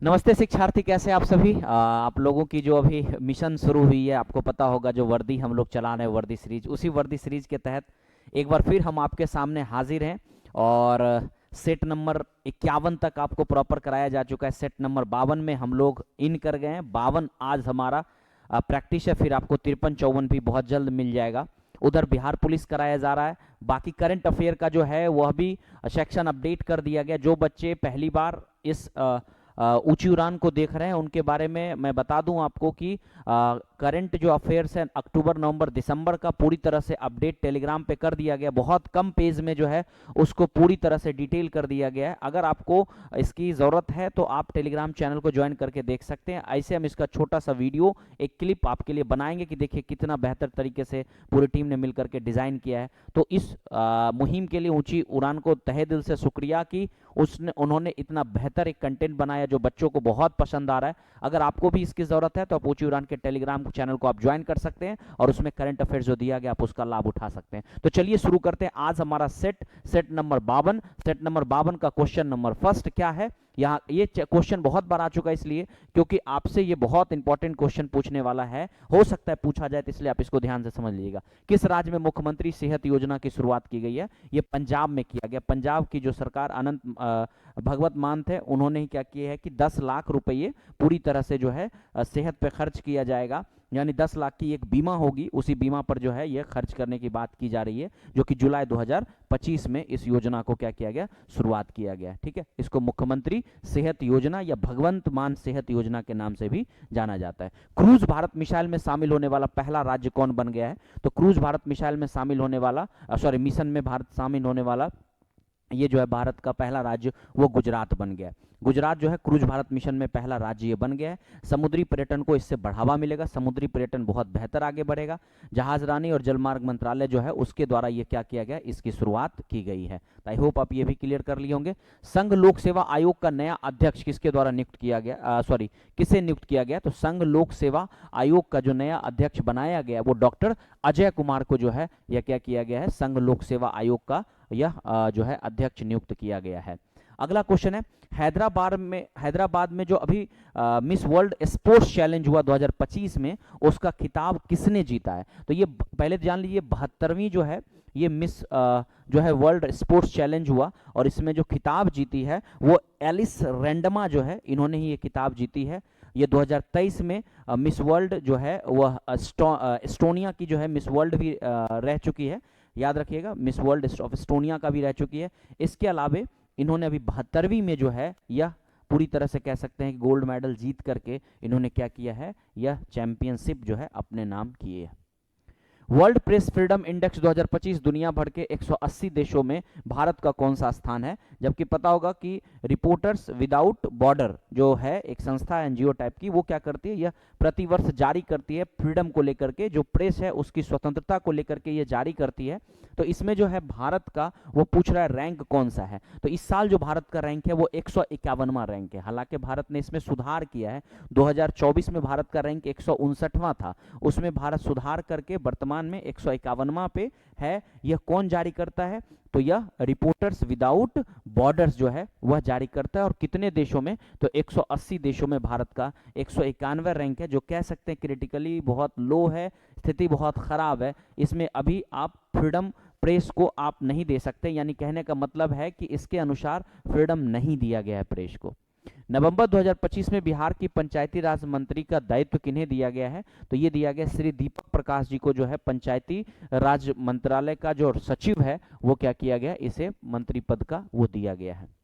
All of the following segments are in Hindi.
नमस्ते शिक्षार्थी, कैसे आप सभी। आप लोगों की जो अभी मिशन शुरू हुई है, आपको पता होगा जो वर्दी हम लोग चला रहे हैं वर्दी सीरीज, उसी वर्दी सीरीज के तहत एक बार फिर हम आपके सामने हाजिर हैं। और सेट नंबर 51 तक आपको प्रॉपर कराया जा चुका है। सेट नंबर 52 में हम लोग इन कर गए हैं। 52 आज हमारा प्रैक्टिस है, फिर आपको 53-54 भी बहुत जल्द मिल जाएगा। उधर बिहार पुलिस कराया जा रहा है। बाकी करंट अफेयर का जो है वह भी सेक्शन अपडेट कर दिया गया। जो बच्चे पहली बार इस ऊंची उड़ान को देख रहे हैं उनके बारे में मैं बता दूं आपको कि करंट जो अफेयर्स है अक्टूबर नवंबर दिसंबर का पूरी तरह से अपडेट टेलीग्राम पे कर दिया गया। बहुत कम पेज में जो है उसको पूरी तरह से डिटेल कर दिया गया है। अगर आपको इसकी ज़रूरत है तो आप टेलीग्राम चैनल को ज्वाइन करके देख सकते हैं। ऐसे हम इसका छोटा सा वीडियो एक क्लिप आपके लिए बनाएंगे कि देखिए कितना बेहतर तरीके से पूरी टीम ने मिल करके डिज़ाइन किया है। तो इस मुहिम के लिए ऊंची उड़ान को तहे दिल से शुक्रिया कि उन्होंने इतना बेहतर एक कंटेंट बनाया जो बच्चों को बहुत पसंद आ रहा है। अगर आपको भी इसकी ज़रूरत है तो आप ऊंची उड़ान के टेलीग्राम चैनल को आप ज्वाइन कर सकते हैं और उसमें करंट अफेयर्स जो दिया गया आप उसका लाभ उठा सकते हैं। तो चलिए शुरू करते हैं। आज हमारा सेट नंबर 52। सेट नंबर 52 का क्वेश्चन नंबर फर्स्ट क्या है। यहाँ ये क्वेश्चन बहुत बार आ चुका है इसलिए क्योंकि आपसे ये बहुत इंपॉर्टेंट क्वेश्चन पूछने वाला है। हो सकता है पूछा जाए, तो इसलिए आप इसको ध्यान से समझ लीजिएगा। किस राज्य में मुख्यमंत्री सेहत योजना की शुरुआत की गई है? ये पंजाब में किया गया। पंजाब की जो सरकार अनंत भगवत मान थे, उन्होंने ही क्या किया है कि 10 लाख रुपये पूरी तरह से जो है सेहत पे खर्च किया जाएगा। यानी 10 लाख की एक बीमा होगी, उसी बीमा पर जो है ये खर्च करने की बात की जा रही है, जो कि जुलाई 2025 में इस योजना को क्या किया गया, शुरुआत किया गया। ठीक है, इसको मुख्यमंत्री सेहत योजना या भगवंत मान सेहत योजना के नाम से भी जाना जाता है। क्रूज भारत मिसाइल में शामिल होने वाला पहला राज्य कौन बन गया है? तो क्रूज भारत मिसाइल में शामिल होने वाला मिशन में भारत शामिल होने वाला ये जो है भारत का पहला राज्य वो गुजरात बन गया। गुजरात जो है क्रूज भारत मिशन में पहला राज्य ये बन गया है। समुद्री पर्यटन को इससे बढ़ावा मिलेगा, समुद्री पर्यटन बहुत बेहतर आगे बढ़ेगा। जहाजरानी और जलमार्ग मंत्रालय जो है उसके द्वारा ये क्या किया गया, इसकी शुरुआत की गई है। आई होप आप ये भी क्लियर कर लिए होंगे। संघ लोक सेवा आयोग का नया अध्यक्ष किसके द्वारा नियुक्त किया गया, किसे नियुक्त किया गया? तो संघ लोक सेवा आयोग का जो नया अध्यक्ष बनाया गया वो डॉक्टर अजय कुमार को जो है यह क्या किया गया है, संघ लोक सेवा आयोग का यह जो है अध्यक्ष नियुक्त किया गया है। अगला क्वेश्चन है, हैदराबाद में जो अभी मिस वर्ल्ड स्पोर्ट्स चैलेंज हुआ 2025 में, उसका खिताब किसने जीता है? तो ये पहले जान लीजिए 72वीं जो है ये मिस जो है वर्ल्ड स्पोर्ट्स चैलेंज हुआ और इसमें जो खिताब जीती है वो एलिस रैंडमा जो है, इन्होंने ही ये खिताब जीती है। ये 2023 में मिस वर्ल्ड जो है वह एस्टोनिया की जो है मिस वर्ल्ड भी रह चुकी है। याद रखिएगा, मिस वर्ल्ड ऑफ एस्टोनिया का भी रह चुकी है। इसके अलावे इन्होंने अभी 72वीं में जो है यह पूरी तरह से कह सकते हैं कि गोल्ड मेडल जीत करके इन्होंने क्या किया है, यह चैंपियनशिप जो है अपने नाम किए है। वर्ल्ड प्रेस फ्रीडम इंडेक्स 2025 दुनिया भर के 180 देशों में भारत का कौन सा स्थान है? जबकि पता होगा कि रिपोर्टर्स विदाउट बॉर्डर जो है एक संस्था एनजीओ टाइप की, वो क्या करती है, यह प्रतिवर्ष जारी करती है फ्रीडम को लेकर के, जो प्रेस है उसकी स्वतंत्रता को लेकर के ये जारी करती है। तो इसमें जो है भारत का वो पूछ रहा है रैंक कौन सा है। तो इस साल जो भारत का रैंक है वो 151वां रैंक है। हालांकि भारत ने इसमें सुधार किया है। 2024 में भारत का रैंक 159वां था, उसमें भारत सुधार करके वर्तमान में 151वां पे है। यह कौन जारी करता है? तो यह रिपोर्टर्स विदाउट बॉर्डर्स जो है वह जारी करता है। और कितने देशों में? तो 180 देशों में भारत का 191वां रैंक है, जो कह सकते हैं क्रिटिकली बहुत लो है, स्थिति बहुत खराब है। इसमें अभी आप फ्रीडम प्रेस को आप नहीं दे सकते, यानी कहने का मतलब है कि इसके अनुसार फ्रीडम नहीं दिया गया है प्रेस को। नवंबर 2025 में बिहार की पंचायती राज मंत्री का दायित्व किन्हें दिया गया है? तो ये दिया गया श्री दीपक प्रकाश जी को, जो है पंचायती राज मंत्रालय का जो सचिव है वो क्या किया गया, इसे मंत्री पद का वो दिया गया है।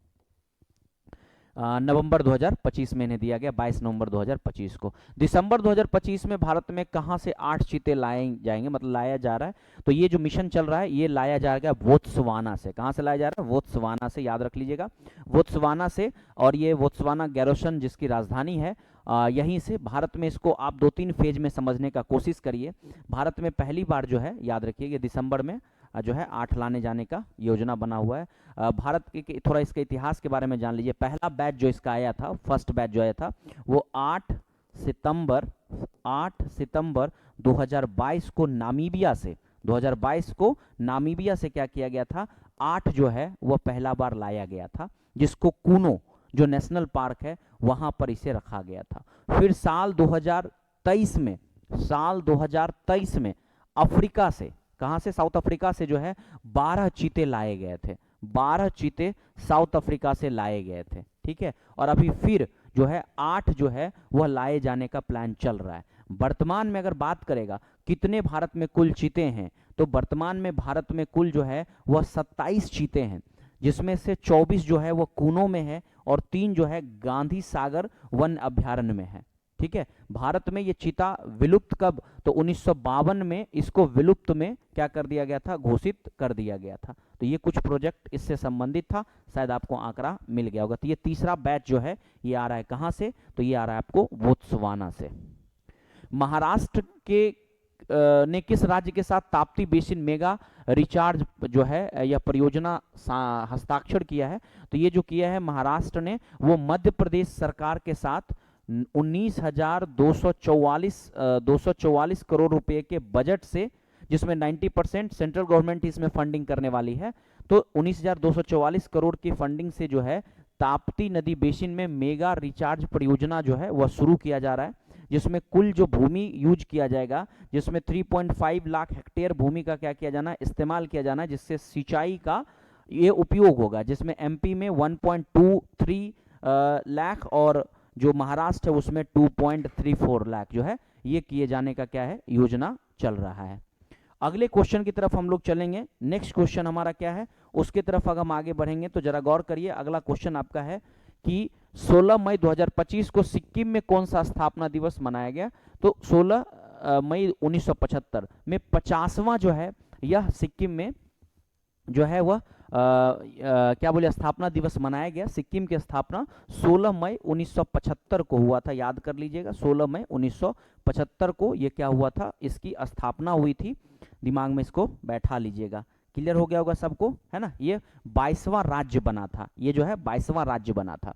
नवंबर 2025 में इन्हें दिया गया, 22 नवंबर 2025 को। दिसंबर 2025 में भारत में कहां से 8 चीते लाए जाएंगे, मतलब लाया जा रहा है? तो ये जो मिशन चल रहा है ये लाया जाएगा बोत्सवाना से। कहां से लाया जा रहा है? बोत्सवाना से, याद रख लीजिएगा, बोत्सवाना से। और ये बोत्सवाना गैरोसन जिसकी राजधानी है, यहीं से भारत में इसको आप 2-3 फेज में समझने का कोशिश करिए। भारत में पहली बार जो है, याद रखिए, दिसंबर में जो है 8 लाने जाने का योजना बना हुआ है। भारत के थोड़ा इसके इतिहास के बारे में जान लीजिए। पहला बैच जो इसका आया था, फर्स्ट बैच जो आया था, वो 8 सितंबर 2022 को नामीबिया से, 2022 को नामीबिया से क्या किया गया था, 8 जो है वह पहला बार लाया गया था, जिसको कूनो जो नेशनल पार्क है वहां पर इसे रखा गया था। फिर साल 2023 में अफ्रीका से, कहां से, साउथ अफ्रीका से जो है 12 चीते लाए गए थे। 12 चीते साउथ अफ्रीका से लाए गए थे, ठीक है। और अभी फिर जो है 8 जो है वह लाए जाने का प्लान चल रहा है। वर्तमान में अगर बात करेगा कितने भारत में कुल चीते हैं, तो वर्तमान में भारत में कुल जो है वह 27 चीते हैं, जिसमें से 24 जो है वह कूनो में है और 3 जो है गांधी सागर वन अभ्यारण्य में है, ठीक है। भारत में ये चीता विलुप्त कब, तो 1952 में इसको विलुप्त में क्या कर दिया गया था, घोषित कर दिया गया था। तो ये कुछ प्रोजेक्ट इससे संबंधित था, शायद आपको आंकड़ा मिल गया होगा। तो ये तीसरा बैच जो है ये आ रहा है कहाँ से, तो ये आ रहा है आपको बोत्सवाना से। महाराष्ट्र के ने किस राज्य के साथ ताप्ती बेसिन मेगा रिचार्ज जो है यह परियोजना हस्ताक्षर किया है, तो ये जो किया है महाराष्ट्र ने, वो मध्य प्रदेश सरकार के साथ 19,244 करोड़ रुपए के बजट से, जिसमें 90% सेंट्रल गवर्नमेंट इसमें फंडिंग करने वाली है, तो 19,244 करोड़ की फंडिंग से जो है ताप्ती नदी बेसिन में मेगा रिचार्ज परियोजना जो है वह शुरू किया जा रहा है, जिसमें कुल जो भूमि यूज किया जाएगा, जिसमें 3.5 लाख हेक्टेयर भूमि का क्या किया जाना है, इस्तेमाल किया जाना है, जिससे सिंचाई का ये उपयोग होगा, जिसमें एमपी में 1.23 लाख और जो महाराष्ट्र है उसमें 2.34 लाख जो है ये किए जाने का क्या है, योजना चल रहा है। अगले क्वेश्चन की तरफ हम लोग चलेंगे। नेक्स्ट क्वेश्चन हमारा क्या है, उसकी तरफ अगर हम आगे बढ़ेंगे तो जरा गौर करिए। अगला क्वेश्चन आपका है कि 16 मई 2025 को सिक्किम में कौन सा स्थापना दिवस मनाया गया, तो 16 मई 1975 में 50वां जो है यह सिक्किम में जो है वह क्या बोले स्थापना दिवस मनाया गया। सिक्किम की स्थापना 16 मई 1975 को हुआ था, याद कर लीजिएगा, 16 मई 1975 को ये क्या हुआ था, इसकी स्थापना हुई थी, दिमाग में इसको बैठा लीजिएगा। क्लियर हो गया होगा सबको, है ना। ये 22वां राज्य बना था, ये जो है 22वां राज्य बना था।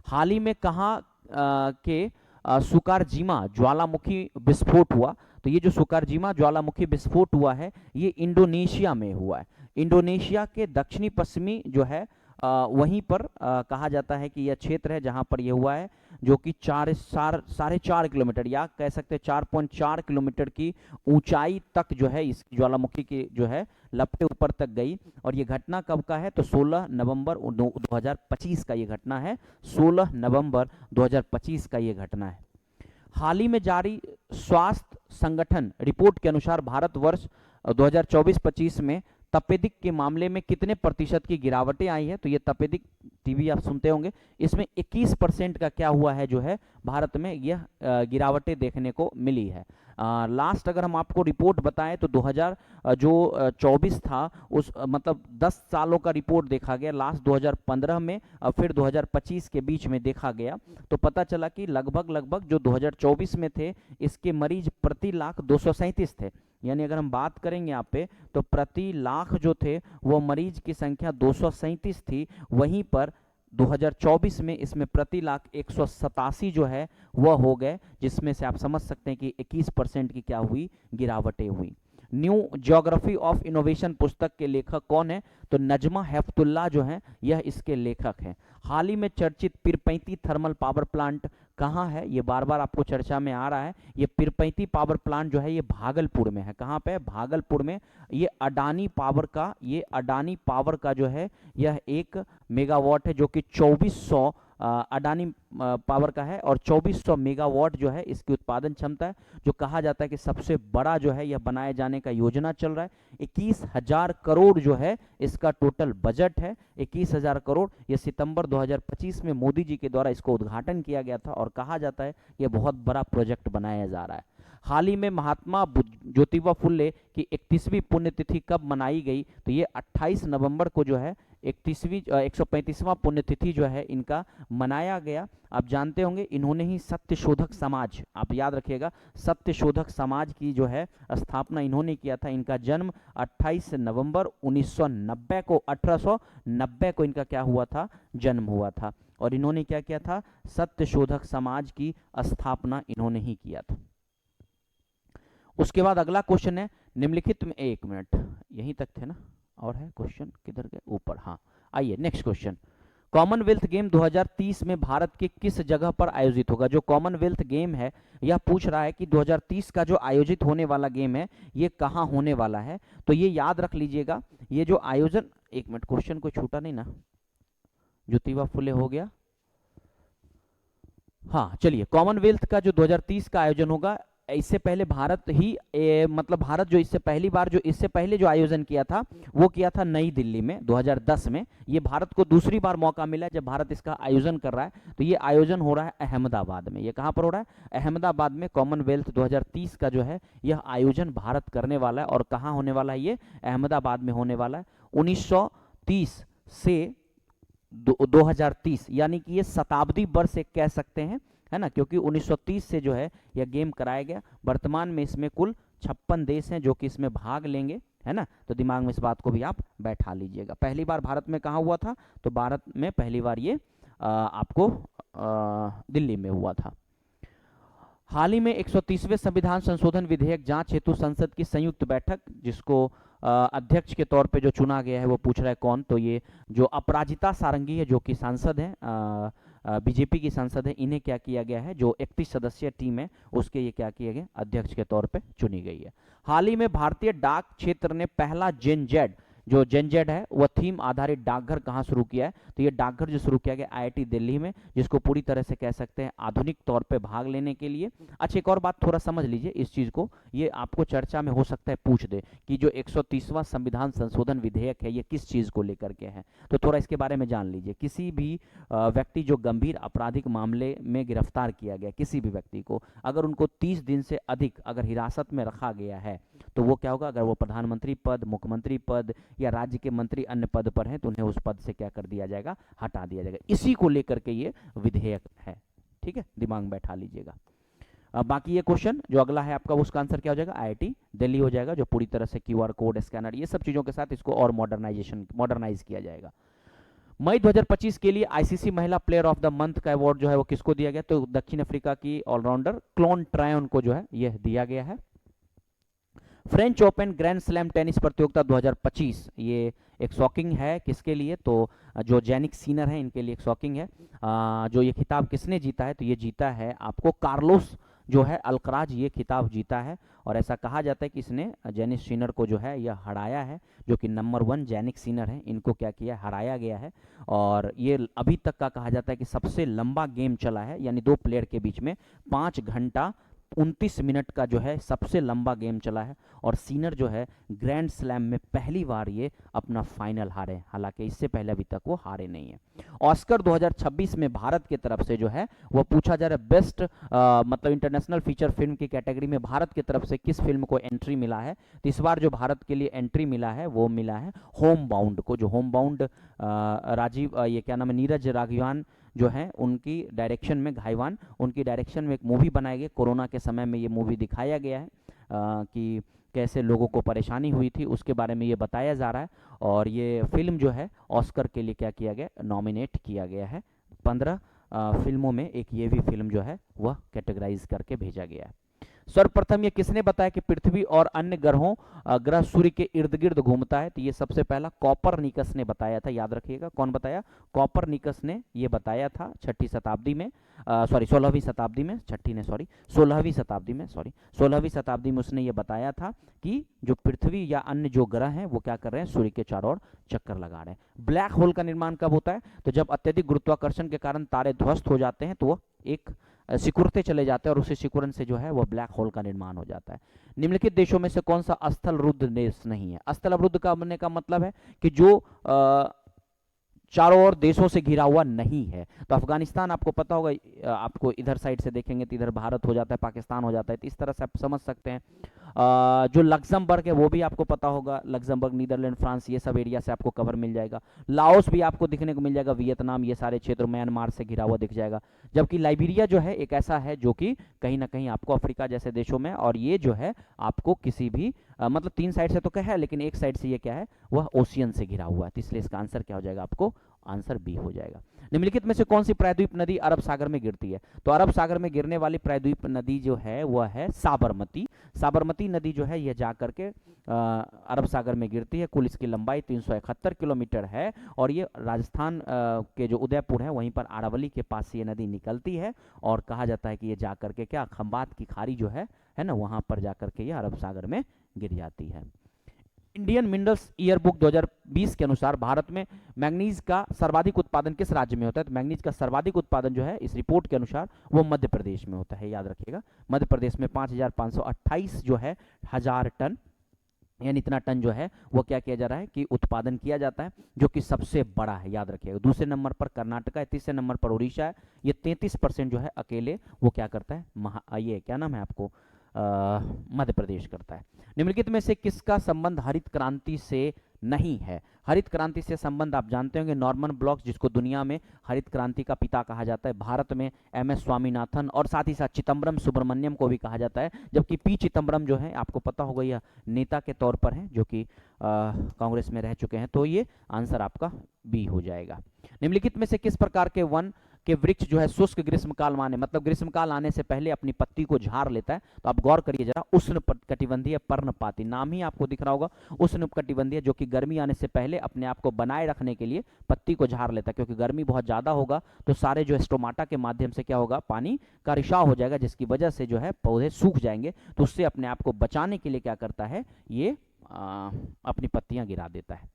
हाल ही में कहाँ के सुकारजीमा ज्वालामुखी विस्फोट हुआ, तो ये जो सुकारजीमा ज्वालामुखी विस्फोट हुआ है ये इंडोनेशिया में हुआ है। इंडोनेशिया के दक्षिणी पश्चिमी जो है वहीं पर कहा जाता है कि यह क्षेत्र है जहां पर यह हुआ है, जो कि 4.5 किलोमीटर या कह सकते हैं 4.4 किलोमीटर की ऊंचाई तक जो है इस ज्वालामुखी की जो है लपटे ऊपर तक गई। और ये घटना कब का है, तो 16 नवंबर 2025 का ये घटना है, 16 नवंबर 2025 का ये घटना है। हाल ही में जारी स्वास्थ्य संगठन रिपोर्ट के अनुसार भारतवर्ष 2024-25 में तपेदिक के मामले में कितने प्रतिशत की गिरावटें आई है, तो ये तपेदिक टीबी आप सुनते होंगे, इसमें 21% का क्या हुआ है जो है भारत में यह गिरावटें देखने को मिली है। लास्ट अगर हम आपको रिपोर्ट बताएं तो 2024 था, उस मतलब 10 सालों का रिपोर्ट देखा गया, लास्ट 2015 में और फिर 2025 के बीच में देखा गया, तो पता चला कि लगभग जो 2024 में थे इसके मरीज प्रति लाख 237 थे। यानी अगर हम बात करेंगे यहाँ पे तो प्रति लाख जो थे वो मरीज की संख्या 237 थी, वहीं पर 2024 में इसमें प्रति लाख 187 जो है वह हो गए, जिसमें से आप समझ सकते हैं कि 21% की क्या हुई, गिरावटें हुई। न्यू ज्योग्राफी ऑफ इनोवेशन पुस्तक के लेखक कौन है, तो नजमा हेफ्तुल्लाह जो है यह इसके लेखक हैं। हाल ही में चर्चित पीरपैंती थर्मल पावर प्लांट कहाँ है, ये बार बार आपको चर्चा में आ रहा है। ये पीरपैंती पावर प्लांट जो है ये भागलपुर में है। कहाँ पे, भागलपुर में। ये अडानी पावर का जो है यह 1 मेगावाट है, जो कि 2400 अडानी पावर का है और 2400 मेगावाट जो है इसकी उत्पादन क्षमता है, जो कहा जाता है कि सबसे बड़ा जो है यह बनाए जाने का योजना चल रहा है। 21,000 करोड़ जो है इसका टोटल बजट है, 21,000 करोड़। यह सितंबर 2025 में मोदी जी के द्वारा इसको उद्घाटन किया गया था और कहा जाता है यह बहुत बड़ा प्रोजेक्ट बनाया जा रहा है। हाल ही में महात्मा ज्योतिबा फुले की 31वीं पुण्यतिथि कब मनाई गई, तो ये 28 नवंबर को जो है 135वां पुण्यतिथि जो है इनका मनाया गया। आप जानते होंगे इन्होंने ही सत्यशोधक समाज, आप याद रखिएगा, सत्यशोधक समाज की जो है स्थापना इन्होंने किया था। इनका जन्म 28 नवंबर 1990 को 1890 को इनका क्या हुआ था, जन्म हुआ था। और इन्होंने क्या किया था, सत्यशोधक समाज की स्थापना इन्होंने ही किया था। उसके बाद अगला क्वेश्चन है निम्नलिखित में, 1 मिनट यहीं तक थे ना, और है क्वेश्चन किधर गए, ऊपर, हाँ आइए नेक्स्ट क्वेश्चन। कॉमनवेल्थ गेम 2030 में भारत के किस जगह पर आयोजित होगा? जो कॉमनवेल्थ गेम है यह पूछ रहा है कि 2030 का जो आयोजित होने वाला गेम है ये कहाँ होने वाला है। तो ये याद रख लीजिएगा, ये जो आयोजन, एक मिनट, क्वेश्चन कोई छूटा नहीं ना? ज्योतिबा फुले हो गया। हाँ चलिए, कॉमनवेल्थ का जो 2030 का आयोजन होगा, इससे पहले भारत ही मतलब भारत जो इससे पहली बार जो इससे पहले जो आयोजन किया था वो किया था नई दिल्ली में 2010 में। ये भारत को दूसरी बार मौका मिला है जब भारत इसका आयोजन कर रहा है। तो ये आयोजन हो रहा है अहमदाबाद में। ये कहाँ पर हो रहा है? अहमदाबाद में कॉमनवेल्थ 2030 का जो है यह आयोजन भारत करने वाला है। और कहाँ होने वाला है? ये अहमदाबाद में होने वाला है। 1930 से 2030 यानी कि ये शताब्दी वर्ष एक कह सकते हैं, है ना, क्योंकि 1930 से जो है यह गेम कराया गया। वर्तमान में इसमें कुल 56 देश हैं जो कि इसमें भाग लेंगे, है ना। तो दिमाग में इस बात को भी आप बैठा लीजिएगा। पहली बार भारत में कहाँ हुआ था? तो भारत में पहली बार ये आपको दिल्ली में हुआ था। हाल ही में 130वें संविधान संशोधन विधेयक जांच हेतु संसद की संयुक्त बैठक, जिसको अध्यक्ष के तौर पे जो चुना गया है वो पूछ रहा है कौन? तो ये जो अपराजिता सारंगी है जो कि सांसद है, बीजेपी की सांसद है, इन्हें क्या किया गया है, जो 31 सदस्यीय टीम है उसके ये क्या किया गया, अध्यक्ष के तौर पे चुनी गई है। हाल ही में भारतीय डाक क्षेत्र ने पहला जेनजेड, जो जेनजेड है वह थीम आधारित डाकघर कहाँ शुरू किया है? तो ये डाकघर जो शुरू किया गया आईआईटी दिल्ली में, जिसको पूरी तरह से कह सकते हैं आधुनिक तौर पे भाग लेने के लिए। अच्छा, एक और बात थोड़ा समझ लीजिए इस चीज को, ये आपको चर्चा में हो सकता है पूछ दे कि जो 130वां संविधान संशोधन विधेयक है ये किस चीज को लेकर के है, तो थोड़ा इसके बारे में जान लीजिए। किसी भी व्यक्ति जो गंभीर आपराधिक मामले में गिरफ्तार किया गया, किसी भी व्यक्ति को अगर उनको 30 दिन से अधिक अगर हिरासत में रखा गया है तो वो क्या होगा, अगर वो प्रधानमंत्री पद, मुख्यमंत्री पद या राज्य के मंत्री अन्य पद पर हैं तो उन्हें उस पद से क्या कर दिया जाएगा, हटा दिया जाएगा। इसी को लेकर के ये विधेयक है, ठीक है, दिमाग में बैठा लीजिएगा। अब बाकी ये क्वेश्चन जो अगला है आपका, उसका आंसर क्या हो जाएगा, आईआईटी दिल्ली हो जाएगा, जो पूरी तरह से क्यूआर कोड, स्कैनर, ये सब चीजों के साथ इसको और मॉडर्नाइज किया जाएगा। मई 2025 के लिए आईसीसी महिला प्लेयर ऑफ द मंथ का अवार्ड जो है वो किसको दिया गया? तो दक्षिण अफ्रीका की ऑलराउंडर क्लोन ट्रायन को जो है यह दिया गया है। French open grand slam tennis प्रतियोगिता 2025, ये एक शॉकिंग है किसके लिए? तो जो जैनिक सीनर है इनके लिए एक शॉकिंग है। जो ये खिताब किसने जीता है? तो ये जीता है आपको कार्लोस जो है अल्कराज, ये खिताब जीता है। और ऐसा कहा जाता है कि इसने जैनिक सीनर को जो है यह हराया है, जो कि नंबर 1 जैनिक सीनर है, इनको क्या किया, हराया गया है। और ये अभी तक का कहा जाता है कि सबसे लंबा गेम चला है, यानी दो प्लेयर के बीच में 5 घंटा 29 मिनट का जो है सबसे लंबा गेम चला है। और सीनर जो है ग्रैंड स्लैम में पहली बार ये अपना फाइनल हारे, हालांकि इससे पहले अभी तक वो हारे नहीं है। ऑस्कर 2026 में भारत की तरफ से जो है वो पूछा जा रहा है बेस्ट मतलब इंटरनेशनल फीचर फिल्म की कैटेगरी में भारत की तरफ से किस फिल्म को एंट्री मिला है? तो इस बार जो भारत के लिए एंट्री मिला है वो मिला है होम बाउंड को। जो होम बाउंड राजीव ये क्या नाम है, नीरज राघवान जो है उनकी डायरेक्शन में, घाईवान उनकी डायरेक्शन में एक मूवी बनाई गई। कोरोना के समय में ये मूवी दिखाया गया है कि कैसे लोगों को परेशानी हुई थी, उसके बारे में ये बताया जा रहा है। और ये फिल्म जो है ऑस्कर के लिए क्या किया गया, नॉमिनेट किया गया है। 15 फिल्मों में एक ये भी फिल्म जो है वह कैटेगराइज करके भेजा गया है। सर्वप्रथम ये किसने बताया कि पृथ्वी और अन्य ग्रह सूर्य के इर्द गिर्द घूमता है? तो ये सबसे पहला कॉपरनिकस ने बताया था, याद रखिएगा। कौन बताया? कॉपरनिकस ने ये बताया था 6वीं शताब्दी में, सॉरी 16वीं शताब्दी में, 6वीं ने सॉरी 16वीं शताब्दी में, सॉरी 16वीं शताब्दी में उसने ये बताया था कि जो पृथ्वी या अन्य जो ग्रह हैं वो क्या कर रहे हैं, सूर्य के चारों ओर चक्कर लगा रहे हैं। ब्लैक होल का निर्माण कब होता है? तो जब अत्यधिक गुरुत्वाकर्षण के कारण तारे ध्वस्त हो जाते हैं तो वो एक सिकुड़ते चले जाते हैं और उसी सिकुड़न से जो है वो ब्लैक होल का निर्माण हो जाता है। निम्नलिखित देशों में से कौन सा स्थल रुद्ध देश नहीं है? स्थल अवरुद्ध का बनने का मतलब है कि जो चारों ओर देशों से घिरा हुआ नहीं है। तो अफगानिस्तान आपको पता होगा, आपको इधर साइड से देखेंगे तो इधर भारत हो जाता है, पाकिस्तान हो जाता है, तो इस तरह से आप समझ सकते हैं। जो लग्जमबर्ग है वो भी आपको पता होगा, लग्जमबर्ग, नीदरलैंड, फ्रांस, ये सब एरिया से आपको कवर मिल जाएगा। लाओस भी आपको दिखने को मिल जाएगा, वियतनाम, ये सारे क्षेत्र म्यांमार से घिरा हुआ दिख जाएगा। जबकि लाइबेरिया जो है एक ऐसा है जो कि कहीं ना कहीं आपको अफ्रीका जैसे देशों में, और ये जो है आपको किसी भी मतलब 3 साइड से तो क्या है, लेकिन एक साइड से ये क्या है, वह ओशियन से घिरा हुआ है। तो इसलिए इसका आंसर क्या हो जाएगा आपको आंसर बी हो जाएगा। निम्नलिखित में से कौन सी प्रायद्वीप नदी अरब सागर में गिरती है? तो अरब सागर में गिरने वाली प्रायद्वीप नदी जो है वह है साबरमती। साबरमती नदी जो है यह जा करके अरब सागर में गिरती है। कुल इसकी लंबाई 371 किलोमीटर है और ये राजस्थान के जो उदयपुर है वहीं पर आरावली के पास से ये नदी निकलती है और कहा जाता है कि ये जा करके क्या खंबात की खाड़ी जो है ना, वहां पर जा करके ये अरब सागर में गिर जाती है। इंडियन मिनरल्स ईयर बुक 2020 के अनुसार भारत में मैंगनीज का सर्वाधिक उत्पादन किस राज्य में होता है? तो मैंगनीज का सर्वाधिक उत्पादन जो है इस रिपोर्ट के अनुसार वो मध्य प्रदेश में होता है, याद रखिएगा। मध्य प्रदेश में 5528 जो है हजार टन, यानी इतना टन जो है वो क्या किया जा रहा है कि उत्पादन किया जाता है, जो कि सबसे बड़ा है, याद रखिएगा। दूसरे नंबर पर कर्नाटक है, तीसरे नंबर पर उड़ीसा है। ये 33% जो है अकेले वो क्या करता है, ये क्या नाम है आपको, मध्य प्रदेश करता है। निम्नलिखित में से किसका संबंध हरित क्रांति से नहीं है? हरित क्रांति से संबंध आप जानते होंगे नॉर्मन ब्लॉक्स, जिसको दुनिया में हरित क्रांति का पिता कहा जाता है, भारत में एम.एस. स्वामीनाथन और साथ ही साथ चिदम्बरम सुब्रमण्यम को भी कहा जाता है। जबकि पी चिदम्बरम जो है आपको पता होगा यह नेता के तौर पर हैं, जो कि कांग्रेस में रह चुके हैं। तो ये आंसर आपका बी हो जाएगा। निम्नलिखित में से किस प्रकार के वन के वृक्ष जो है शुष्क ग्रीष्मकाल माने, मतलब ग्रीष्मकाल आने से पहले अपनी पत्ती को झाड़ लेता है? तो आप गौर करिए जरा, उष्ण कटिबंधीय पर्णपाती, नाम ही आपको दिख रहा होगा, उष्ण कटिबंधीय, जो कि गर्मी आने से पहले अपने आप को बनाए रखने के लिए पत्ती को झाड़ लेता है। क्योंकि गर्मी बहुत ज्यादा होगा तो सारे जो स्टोमाटा के माध्यम से क्या होगा, पानी का रिसाव हो जाएगा, जिसकी वजह से जो है पौधे सूख जाएंगे। तो उससे अपने आप को बचाने के लिए क्या करता है, ये अपनी पत्तियां गिरा देता है।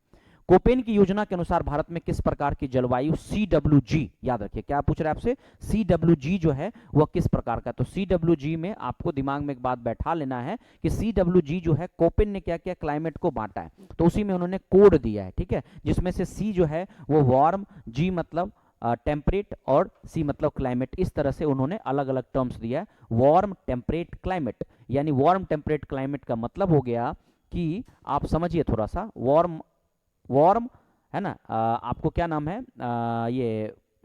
कोपेन की योजना के अनुसार भारत में किस प्रकार की जलवायु, CWG, याद रखिए क्या पूछ रहा है आपसे, CWG जो है वह किस प्रकार का? तो CWG में आपको दिमाग में एक बात बैठा लेना है कि CWG जो है कोपेन ने क्या किया, क्लाइमेट को बांटा है, तो उसी में उन्होंने कोड दिया है, ठीक है, जिसमें से C जो है वो वार्म, G मतलब टेम्परेट और सी मतलब क्लाइमेट, इस तरह से उन्होंने अलग अलग टर्म्स दिया है। वार्म टेम्परेट क्लाइमेट, यानी वार्म टेम्परेट क्लाइमेट का मतलब हो गया कि आप समझिए थोड़ा सा, वार्म है ना, आपको क्या नाम है,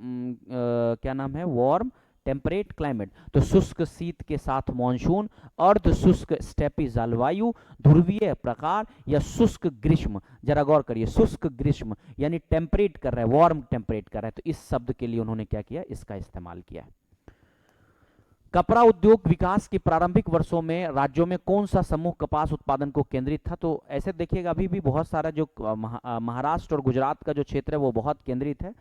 क्या नाम है, वार्म टेम्परेट क्लाइमेट। तो शुष्क शीत के साथ मॉनसून, अर्ध शुष्क स्टेपी जलवायु, ध्रुवीय प्रकार या शुष्क ग्रीष्म। जरा गौर करिए, शुष्क ग्रीष्म यानी टेम्परेट कर रहा है, वार्म टेम्परेट कर रहा है, तो इस शब्द के लिए उन्होंने क्या किया, इसका इस्तेमाल किया है। कपड़ा उद्योग विकास के प्रारंभिक वर्षों में राज्यों में कौन सा समूह कपास उत्पादन को केंद्रित था? तो ऐसे देखिएगा अभी भी बहुत सारा जो महाराष्ट्र और गुजरात का जो क्षेत्र है वो बहुत केंद्रित है,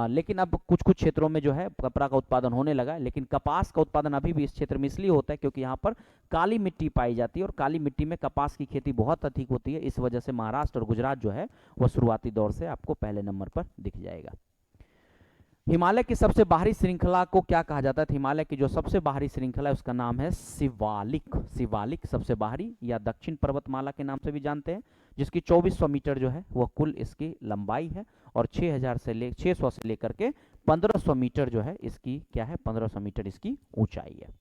लेकिन अब कुछ कुछ क्षेत्रों में जो है कपड़ा का उत्पादन होने लगा है। लेकिन कपास का उत्पादन अभी भी इस क्षेत्र में इसलिए होता है क्योंकि यहाँ पर काली मिट्टी पाई जाती है और काली मिट्टी में कपास की खेती बहुत अधिक होती है। इस वजह से महाराष्ट्र और गुजरात जो है वह शुरुआती दौर से आपको पहले नंबर पर दिख जाएगा। हिमालय की सबसे बाहरी श्रृंखला को क्या कहा जाता है? हिमालय की जो सबसे बाहरी श्रृंखला है उसका नाम है शिवालिक। शिवालिक सबसे बाहरी या दक्षिण पर्वतमाला के नाम से भी जानते हैं, जिसकी 2400 मीटर जो है वह कुल इसकी लंबाई है और 600 से लेकर के 1500 मीटर जो है इसकी क्या है, 1500 मीटर इसकी ऊंचाई है।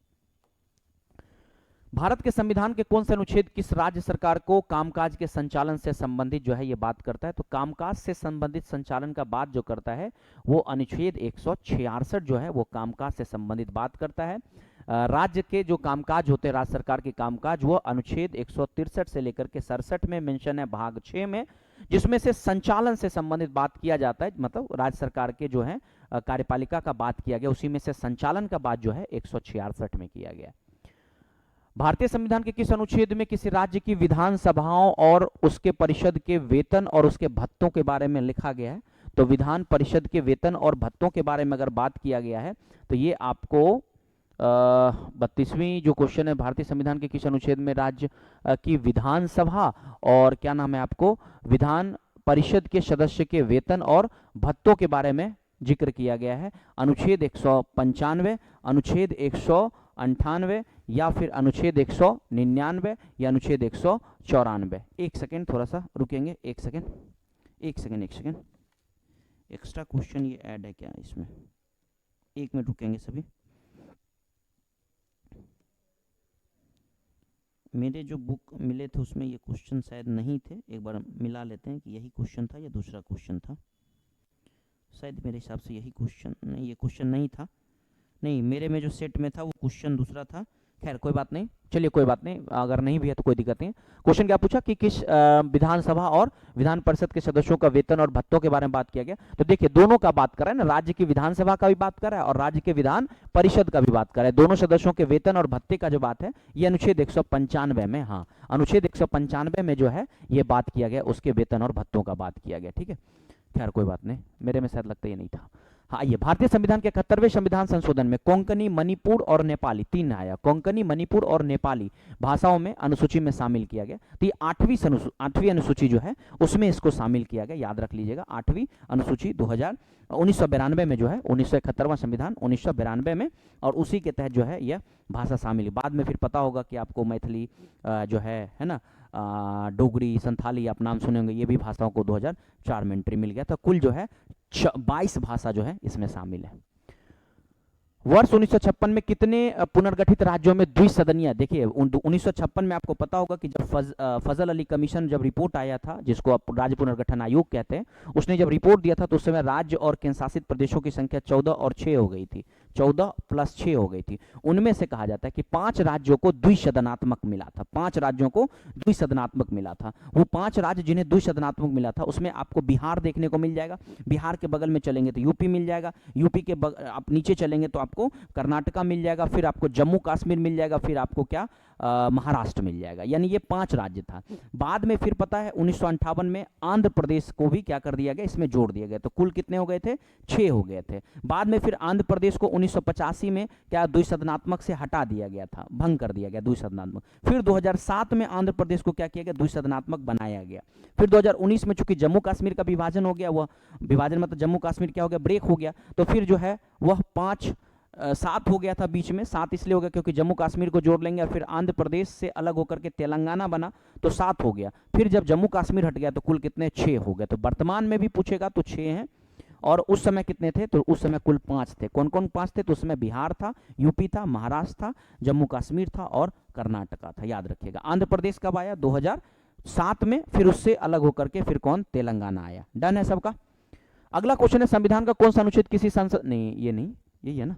भारत के संविधान के कौन से अनुच्छेद किस राज्य सरकार को कामकाज के संचालन से संबंधित जो है ये बात करता है? तो कामकाज से संबंधित संचालन का बात जो करता है वो अनुच्छेद 166 जो है वो कामकाज से संबंधित बात करता है। राज्य के जो कामकाज होते हैं, राज्य सरकार के कामकाज, वो अनुच्छेद 163 से लेकर के 67 में मेंशन है, भाग 6 में, जिसमें से संचालन से संबंधित बात किया जाता है, मतलब राज्य सरकार के जो है कार्यपालिका का बात किया गया, उसी में से संचालन का बात जो है 166 में किया गया। भारतीय संविधान के किस अनुच्छेद में किसी राज्य की विधानसभाओं और उसके परिषद के वेतन और उसके भत्तों के बारे में लिखा गया है? तो विधान परिषद के वेतन और भत्तों के बारे में अगर बात किया गया है तो ये आपको 32वीं जो क्वेश्चन है, भारतीय संविधान के किस अनुच्छेद में राज्य की विधानसभा और क्या नाम है आपको विधान परिषद के सदस्य के वेतन और भत्तों के बारे में जिक्र किया गया है? अनुच्छेद 195, अनुच्छेद 198 या फिर अनुच्छेद 199 या अनुच्छेद 194? एक सेकेंड, थोड़ा सा रुकेंगे, एक सेकेंड, एक्स्ट्रा क्वेश्चन ये ऐड है क्या इसमें? एक मिनट रुकेंगे सभी। मेरे जो बुक मिले थे उसमें ये क्वेश्चन शायद नहीं थे, एक बार मिला लेते हैं कि यही क्वेश्चन था या दूसरा क्वेश्चन था। शायद मेरे हिसाब से यही क्वेश्चन, नहीं ये क्वेश्चन नहीं था, नहीं मेरे में जो सेट में था वो क्वेश्चन दूसरा था, खैर कोई बात नहीं, चलिए कोई बात नहीं, अगर नहीं भी है तो कोई दिक्कत नहीं। क्वेश्चन क्या पूछा कि किस विधानसभा और विधान परिषद के सदस्यों का वेतन और भत्तों के बारे में बात किया गया। तो देखिए दोनों का बात कर रहा है ना, राज्य की विधानसभा का भी बात कर रहा है और राज्य के विधान परिषद का भी बात कर रहा है। दोनों सदस्यों के वेतन और भत्ते का जो बात है ये अनुच्छेद 195 में, हाँ अनुच्छेद 195 में जो है ये बात किया गया, उसके वेतन और भत्तों का बात किया गया। ठीक है, खैर कोई बात नहीं, मेरे में शायद लगता ये नहीं था। हाँ, ये भारतीय संविधान के 71वें संविधान संशोधन में कोंकणी, मणिपुर और नेपाली, तीन आया, कोंकणी, मणिपुर और नेपाली भाषाओं में अनुसूची में शामिल किया गया। तो ये आठवीं अनुसूची जो है उसमें इसको शामिल किया गया, याद रख लीजिएगा। आठवीं अनुसूची 1992 में जो है, 1971वां संविधान 1992 में, और उसी के तहत जो है यह भाषा शामिल। बाद में फिर पता होगा कि आपको मैथिली जो है ना, डोगरी, संथाली आप नाम सुने होंगे, ये भी भाषाओं को 2004 में एंट्री मिल गया। तो कुल जो है 22 भाषा जो है इसमें शामिल है। वर्ष 1956 में कितने पुनर्गठित राज्यों में द्विसदनीय, देखिए 1956 में आपको पता होगा कि जब फजल अली कमीशन जब रिपोर्ट आया था, जिसको आप राज्य पुनर्गठन आयोग कहते हैं, उसने जब रिपोर्ट दिया था तो उस समय राज्य और केंद्र शासित प्रदेशों की संख्या 14 और 6 हो गई थी, 14 + 6 हो गई थी। उनमें से कहा जाता है कि 5 राज्यों को द्विसदनात्मक मिला था, 5 राज्यों को द्विसदनात्मक मिला था। वो 5 राज्य जिन्हें द्विसदनात्मक मिला था उसमें आपको बिहार देखने को मिल जाएगा, बिहार के बगल में चलेंगे तो यूपी मिल जाएगा, यूपी के आप नीचे चलेंगे तो आपको कर्नाटका मिल जाएगा, फिर आपको जम्मू कश्मीर मिल जाएगा, फिर आपको क्या महाराष्ट्र मिल जाएगा। यानी ये 5 राज्य था। बाद में फिर पता है 1958 में आंध्र प्रदेश को भी क्या कर दिया गया, इसमें जोड़ दिया गया। तो कुल कितने हो गए थे, 6 हो गए थे। बाद में फिर आंध्र प्रदेश को 1985 में क्या द्विसदनात्मक से हटा दिया गया था, भंग कर दिया गया द्विसदनात्मक। फिर 2007 में आंध्र प्रदेश को क्या किया गया, द्विसदनात्मक बनाया गया। फिर 2019 में चूंकि जम्मू कश्मीर का विभाजन हो गया, वह विभाजन मतलब जम्मू कश्मीर क्या हो गया, ब्रेक हो गया, तो फिर जो है वह 7 हो गया था बीच में। 7 इसलिए हो गया क्योंकि जम्मू कश्मीर को जोड़ लेंगे और फिर आंध्र प्रदेश से अलग होकर के तेलंगाना बना, तो 7 हो गया। फिर जब जम्मू कश्मीर हट गया तो कुल कितने, 6 हो गए। तो वर्तमान में भी पूछेगा तो 6 हैं, और उस समय कितने थे, तो उस समय कुल 5 थे। कौन कौन 5 थे, तो उसमें बिहार था, यूपी था, महाराष्ट्र था, जम्मू कश्मीर था और कर्नाटका था, याद रखिएगा। आंध्र प्रदेश कब आया, 2007 में, फिर उससे अलग होकर के फिर कौन, तेलंगाना आया। डन है सबका। अगला क्वेश्चन है, संविधान का कौन सा अनुच्छेद किसी संसद, नहीं ये नहीं, यही है ना,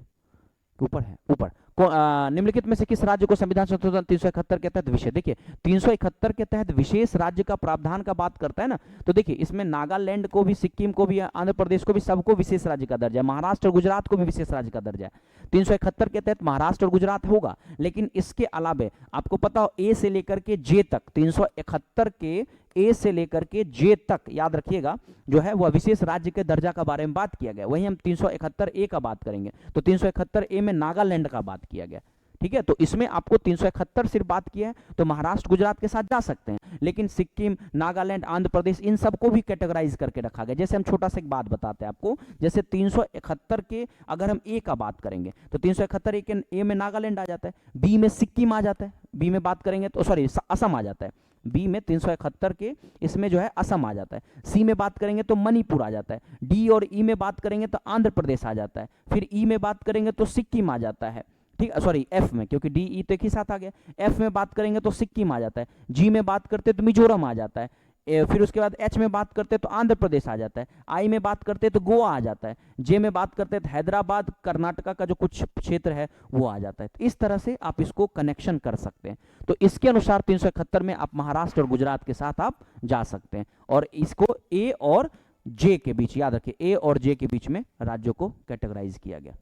ऊपर है, ऊपर निम्नलिखित में से किस राज्य को संविधान संशोधन 371 के तहत विशेष, देखिए 371 के तहत विशेष राज्य का प्रावधान का बात करता है ना, तो देखिए इसमें नागालैंड को भी, सिक्किम को भी, आंध्र प्रदेश को भी, सबको विशेष राज्य का दर्जा है। महाराष्ट्र और गुजरात को भी विशेष राज्य का दर्जा है। 371 के तहत महाराष्ट्र और गुजरात होगा, लेकिन इसके अलावे आपको पता हो ए से लेकर के जे तक, 371 के ए से लेकर के जे तक, याद रखिएगा, जो है वह विशेष राज्य के दर्जा का बारे में बात किया गया। वहीं हम 371 ए का बात करेंगे, तो 371 ए में नागालैंड का बात किया गया। ठीक है, तो इसमें आपको 371 सिर्फ बात किया है, तो महाराष्ट्र गुजरात के साथ जा सकते हैं, लेकिन सिक्किम, नागालैंड, आंध्र प्रदेश, इन सबको भी कैटेगराइज करके रखा गया। जैसे हम छोटा सा एक बात बताते हैं आपको, जैसे 371 के अगर हम ए का बात करेंगे तो 371 के ए में नागालैंड आ जाता है, बी में सिक्किम आ जाता है, बी में बात करेंगे तो सॉरी असम आ जाता है, बी में 371 के इसमें जो है असम आ जाता है, सी में बात करेंगे तो मणिपुर आ जाता है, डी और ई में बात करेंगे तो आंध्र प्रदेश आ जाता है, फिर ई में बात करेंगे तो सिक्किम आ जाता है। ठीक, सॉरी एफ में, क्योंकि डी ई तो एक ही साथ आ गया, एफ में बात करेंगे तो सिक्किम आ जाता है, जी में बात करते तो मिजोरम आ जाता है, फिर उसके बाद एच में बात करते तो आंध्र प्रदेश आ जाता है, आई में बात करते तो गोवा आ जाता है, जे में बात करते तो हैदराबाद, कर्नाटका का जो कुछ क्षेत्र है वो आ जाता है। तो इस तरह से आप इसको कनेक्शन कर सकते हैं। तो इसके अनुसार 371 में आप महाराष्ट्र और गुजरात के साथ आप जा सकते हैं, और इसको ए और जे के बीच, याद रखिए ए और जे के बीच में राज्यों को कैटेगराइज किया गया।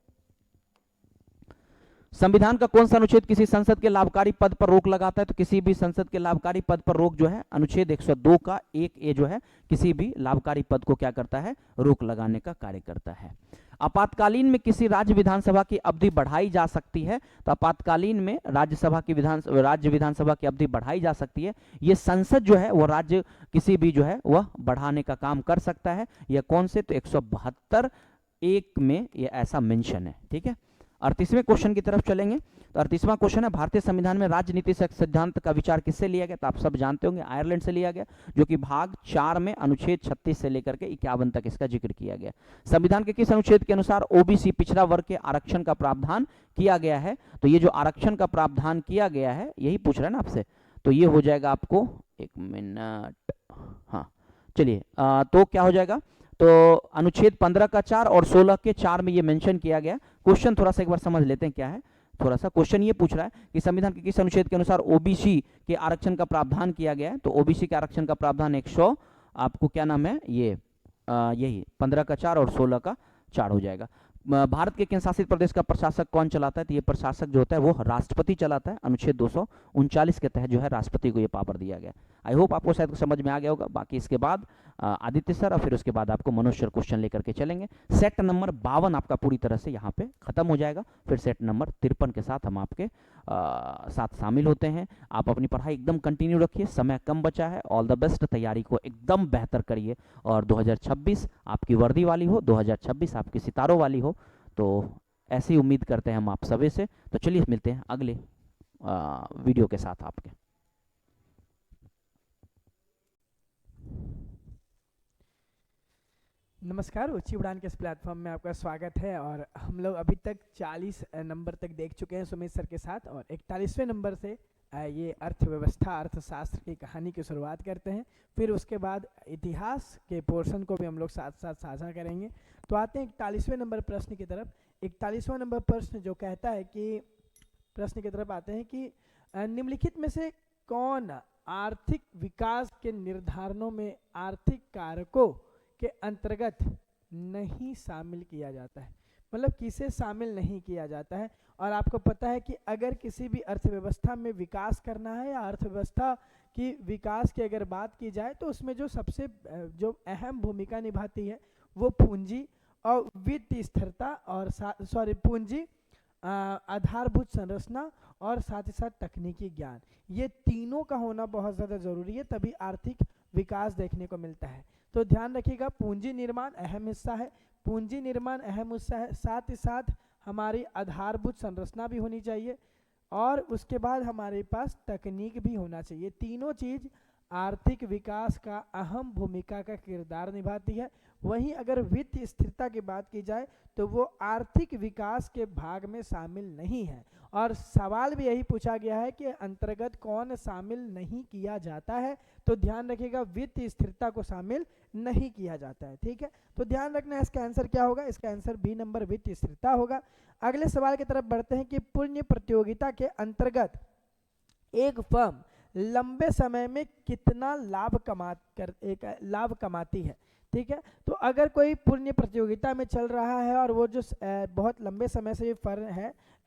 संविधान का कौन सा अनुच्छेद किसी संसद के लाभकारी पद पर रोक लगाता है, तो किसी भी संसद के लाभकारी पद पर रोक जो है, अनुच्छेद 102 का 1 ए जो है किसी भी लाभकारी पद को क्या करता है, रोक लगाने का कार्य करता है। आपातकालीन में किसी राज्य विधानसभा की अवधि बढ़ाई जा सकती है, तो आपातकालीन में राज्य विधानसभा की अवधि बढ़ाई जा सकती है। ये संसद जो है वो राज्य किसी भी जो है वह बढ़ाने का काम कर सकता है। यह कौन से, तो 172 1 में ये ऐसा मेंशन है। ठीक है, 38वें क्वेश्चन की तरफ चलेंगे। तो 38वां क्वेश्चन है, भारतीय संविधान में राजनीति सिद्धांत का विचार किससे लिया गया, तो आप सब जानते होंगे आयरलैंड से लिया गया, जो कि भाग 4 में अनुच्छेद 36 से लेकर के 51 तक इसका जिक्र किया गया। संविधान के किस अनुच्छेद के अनुसार ओबीसी पिछड़ा वर्ग के आरक्षण का प्रावधान किया गया है, तो ये जो आरक्षण का प्रावधान किया गया है यही पूछ रहा है ना आपसे, तो ये हो जाएगा आपको, 1 मिनट, हाँ चलिए, तो क्या हो जाएगा, तो अनुच्छेद 15 का 4 और 16 के 4 में ये मेंशन किया गया। क्वेश्चन थोड़ा सा एक बार समझ लेते हैं क्या है। थोड़ा सा क्वेश्चन ये पूछ रहा है कि संविधान के किस अनुच्छेद के अनुसार ओबीसी के आरक्षण का प्रावधान किया गया है। तो ओबीसी के आरक्षण का प्रावधान 100 आपको क्या नाम है ये यही 15 का 4 और 16 का 4 हो जाएगा। भारत के केंद्र शासित प्रदेश का प्रशासक कौन चलाता है? तो ये प्रशासक जो होता है वो राष्ट्रपति चलाता है। अनुच्छेद 239 के तहत जो है राष्ट्रपति को ये पावर दिया गया। आई होप आपको शायद समझ में आ गया होगा। बाकी इसके बाद आदित्य सर और फिर उसके बाद आपको मनोज सर क्वेश्चन लेकर के चलेंगे। सेट नंबर 52 आपका पूरी तरह से यहाँ पे खत्म हो जाएगा। फिर सेट नंबर 53 के साथ हम आपके साथ शामिल होते हैं। आप अपनी पढ़ाई एकदम कंटिन्यू रखिए, समय कम बचा है। ऑल द बेस्ट, तैयारी को एकदम बेहतर करिए और 2026 आपकी वर्दी वाली हो, 2026 आपकी सितारों वाली हो। तो ऐसी उम्मीद करते हैं हम आप सभी से। तो चलिए मिलते हैं अगले वीडियो के साथ आपके। नमस्कार, ऊंची उड़ान के इस प्लेटफॉर्म में आपका स्वागत है। और हम लोग अभी तक 40 नंबर तक देख चुके हैं सुमित सर के साथ, और 41वें नंबर से ये अर्थव्यवस्था अर्थशास्त्र की कहानी की शुरुआत करते हैं। फिर उसके बाद इतिहास के पोर्शन को भी हम लोग साथ साथ साझा करेंगे। तो आते हैं 41वें नंबर प्रश्न की तरफ। 41वां नंबर प्रश्न जो कहता है कि प्रश्न की तरफ आते हैं कि निम्नलिखित में से कौन आर्थिक विकास के निर्धारणों में आर्थिक कारकों के अंतर्गत नहीं शामिल किया जाता है? मतलब किसे शामिल नहीं किया जाता है। और आपको पता है कि अगर किसी भी अर्थव्यवस्था में विकास करना है या अर्थव्यवस्था की विकास की अगर बात की जाए तो उसमें जो सबसे जो अहम भूमिका निभाती है वो पूंजी और वित्तीय स्थिरता और पूंजी, आधारभूत संरचना और साथ ही साथ तकनीकी ज्ञान, ये तीनों का होना बहुत ज़्यादा ज़रूरी है, तभी आर्थिक विकास देखने को मिलता है। तो ध्यान रखिएगा, पूंजी निर्माण अहम हिस्सा है, पूंजी निर्माण अहम हिस्सा है, साथ ही साथ हमारी आधारभूत संरचना भी होनी चाहिए और उसके बाद हमारे पास तकनीक भी होना चाहिए। तीनों चीज़ आर्थिक विकास का अहम भूमिका का किरदार निभाती है। वहीं अगर वित्तीय स्थिरता की बात की जाए तो वो आर्थिक विकास के भाग में शामिल नहीं है। और सवाल भी यही पूछा गया है कि अंतर्गत कौन शामिल नहीं किया जाता है। तो ध्यान रखिएगा, वित्तीय स्थिरता को शामिल नहीं किया जाता है। ठीक है, तो ध्यान रखना है इसका आंसर क्या होगा। इसका आंसर बी नंबर वित्तीय स्थिरता होगा। अगले सवाल की तरफ बढ़ते हैं कि पूर्ण प्रतियोगिता के अंतर्गत एक फर्म लंबे समय में कितना लाभ कमाती है। ठीक है, तो अगर कोई पूर्ण प्रतियोगिता में चल रहा है और वो जो बहुत लंबे समय से ये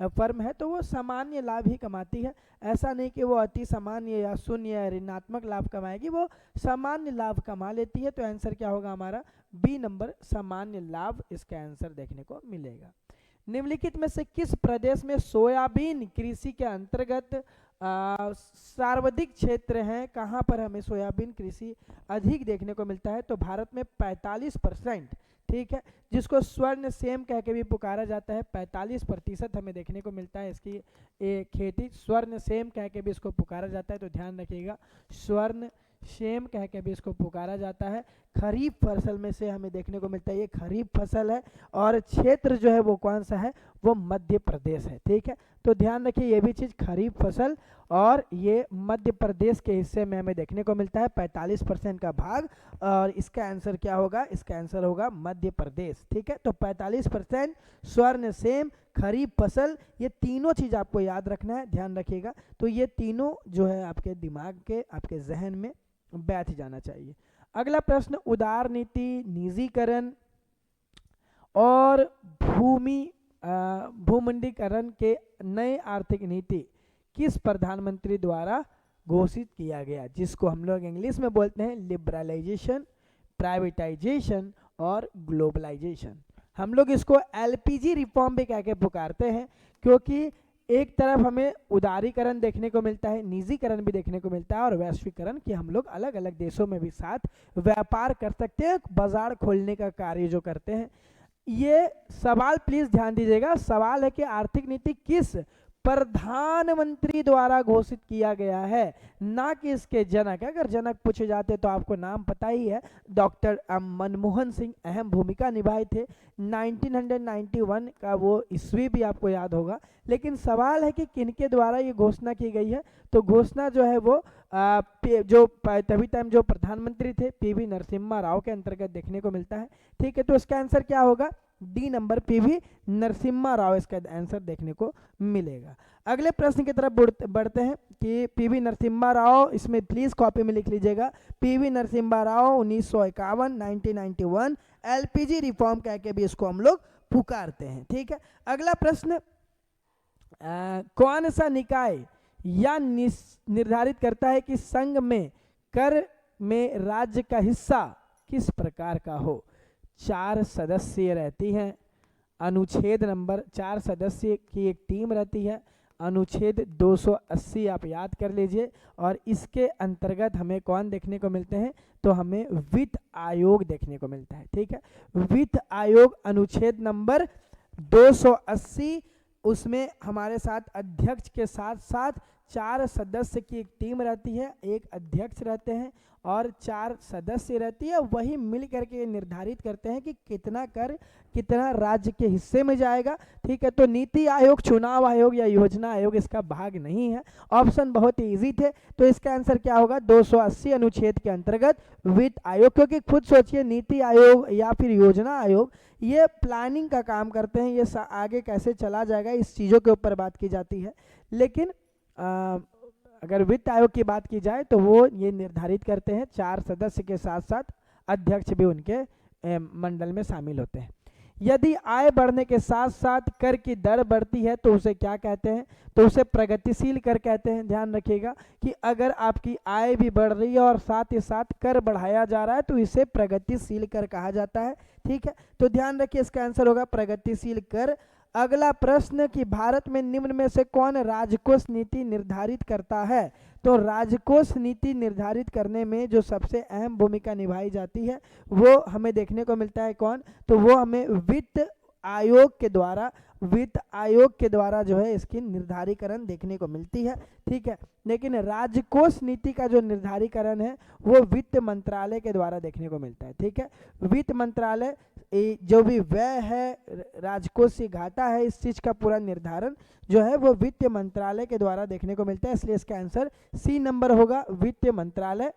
फर्म है तो वो सामान्य लाभ ही कमाती है। ऐसा नहीं कि वो अति सामान्य या शून्य या ऋणात्मक लाभ कमाएगी, वो सामान्य लाभ कमा लेती है। तो आंसर क्या होगा हमारा? बी नंबर सामान्य लाभ इसका आंसर देखने को मिलेगा। निम्नलिखित में से किस प्रदेश में सोयाबीन कृषि के अंतर्गत सर्वाधिक क्षेत्र हैं? कहाँ पर हमें सोयाबीन कृषि अधिक देखने को मिलता है? तो भारत में 45%, ठीक है, जिसको स्वर्ण सेम कह के भी पुकारा जाता है। 45% हमें देखने को मिलता है इसकी खेती, स्वर्ण सेम कह के भी इसको पुकारा जाता है। तो ध्यान रखिएगा, स्वर्ण सेम कह के भी इसको पुकारा जाता है। खरीफ फसल में से हमें देखने को मिलता है, ये खरीफ फसल है और क्षेत्र जो है वो कौन सा है? वो मध्य प्रदेश है। ठीक है, तो ध्यान रखिए ये भी चीज़ खरीफ फसल और ये मध्य प्रदेश के हिस्से में हमें देखने को मिलता है 45% का भाग। और इसका आंसर क्या होगा? इसका आंसर होगा मध्य प्रदेश। ठीक है, तो 45% स्वर्ण सेम खरीफ फसल, ये तीनों चीज़ आपको याद रखना है, ध्यान रखिएगा। तो ये तीनों जो है आपके दिमाग के, आपके जहन में बैठ जाना चाहिए। अगला प्रश्न, उदार नीति, निजीकरण और भूमंडीकरण के नए आर्थिक नीति किस प्रधानमंत्री द्वारा घोषित किया गया, जिसको हम लोग इंग्लिश में बोलते हैं लिबरलाइजेशन, प्राइवेटाइजेशन और ग्लोबलाइजेशन। हम लोग इसको एलपीजी रिफॉर्म भी कह के पुकारते हैं, क्योंकि एक तरफ हमें उदारीकरण देखने को मिलता है, निजीकरण भी देखने को मिलता है और वैश्वीकरण, कि हम लोग अलग अलग देशों में भी साथ व्यापार कर सकते हैं, बाजार खोलने का कार्य जो करते हैं। ये सवाल प्लीज ध्यान दीजिएगा, सवाल है कि आर्थिक नीति किस प्रधानमंत्री द्वारा घोषित किया गया है, ना कि इसके जनक। अगर जनक पूछे जाते तो आपको नाम पता ही है, डॉक्टर मनमोहन सिंह अहम भूमिका निभाए थे। 1991 का वो ईस्वी भी आपको याद होगा। लेकिन सवाल है कि किनके द्वारा ये घोषणा की गई है। तो घोषणा जो है वो जो तभी टाइम जो प्रधानमंत्री थे पीवी नरसिम्हा राव के अंतर्गत देखने को मिलता है। ठीक है, तो इसका आंसर क्या होगा? D number PV Narasimha Rao इसका आंसर देखने को मिलेगा। अगले प्रश्न की तरफ बढ़ते हैं कि पीवी नरसिम्हा राव, इसमें प्लीज कॉपी में लिख लीजिएगा, PV Narasimha Rao 1951 1991 LPG reform कह के भी इसको हम लोग पुकारते हैं। ठीक है, अगला प्रश्न, कौन सा निकाय या निर्धारित करता है कि संघ में कर में राज्य का हिस्सा किस प्रकार का हो? 4 सदस्य रहती हैं, अनुच्छेद नंबर 4 सदस्य की एक टीम रहती है, अनुच्छेद 280 आप याद कर लीजिए, और इसके अंतर्गत हमें कौन देखने को मिलते हैं? तो हमें वित्त आयोग देखने को मिलता है। ठीक है, वित्त आयोग अनुच्छेद नंबर 280, उसमें हमारे साथ अध्यक्ष के साथ साथ 4 सदस्य की एक टीम रहती है, एक अध्यक्ष रहते हैं और 4 सदस्य रहती है, वही मिल करके ये निर्धारित करते हैं कि कितना कर कितना राज्य के हिस्से में जाएगा। ठीक है, तो नीति आयोग, चुनाव आयोग या योजना आयोग इसका भाग नहीं है। ऑप्शन बहुत ही इजी थे, तो इसका आंसर क्या होगा? 280 अनुच्छेद के अंतर्गत वित्त आयोग, क्योंकि खुद सोचिए नीति आयोग या फिर योजना आयोग ये प्लानिंग का काम करते हैं, ये आगे कैसे चला जाएगा इस चीज़ों के ऊपर बात की जाती है। लेकिन अगर वित्त आयोग की बात की जाए तो वो ये निर्धारित करते हैं, 4 सदस्य के साथ साथ अध्यक्ष भी उनके मंडल में शामिल होते हैं। यदि आय बढ़ने के साथ साथ कर की दर बढ़ती है तो उसे क्या कहते हैं? तो उसे प्रगतिशील कर कहते हैं। ध्यान रखिएगा कि अगर आपकी आय भी बढ़ रही है और साथ ही साथ कर बढ़ाया जा रहा है तो इसे प्रगतिशील कर कहा जाता है। ठीक है, तो ध्यान रखिए इसका आंसर होगा प्रगतिशील कर। अगला प्रश्न कि भारत में निम्न में से कौन राजकोष नीति निर्धारित करता है? तो राजकोष नीति निर्धारित करने में जो सबसे अहम भूमिका निभाई जाती है वो हमें देखने को मिलता है कौन? तो वो हमें वित्त आयोग के द्वारा जो है इसकी निर्धारीकरण देखने को मिलती है। ठीक है, लेकिन राजकोष नीति का जो निर्धारीकरण है वो वित्त मंत्रालय के द्वारा देखने को मिलता है। ठीक है, वित्त मंत्रालय जो भी व्यय है, राजकोषीय घाटा है, इस चीज का पूरा निर्धारण जो है वो वित्त मंत्रालय के द्वारा देखने को मिलता है, इसलिए इसका आंसर सी नंबर होगा, वित्त मंत्रालय।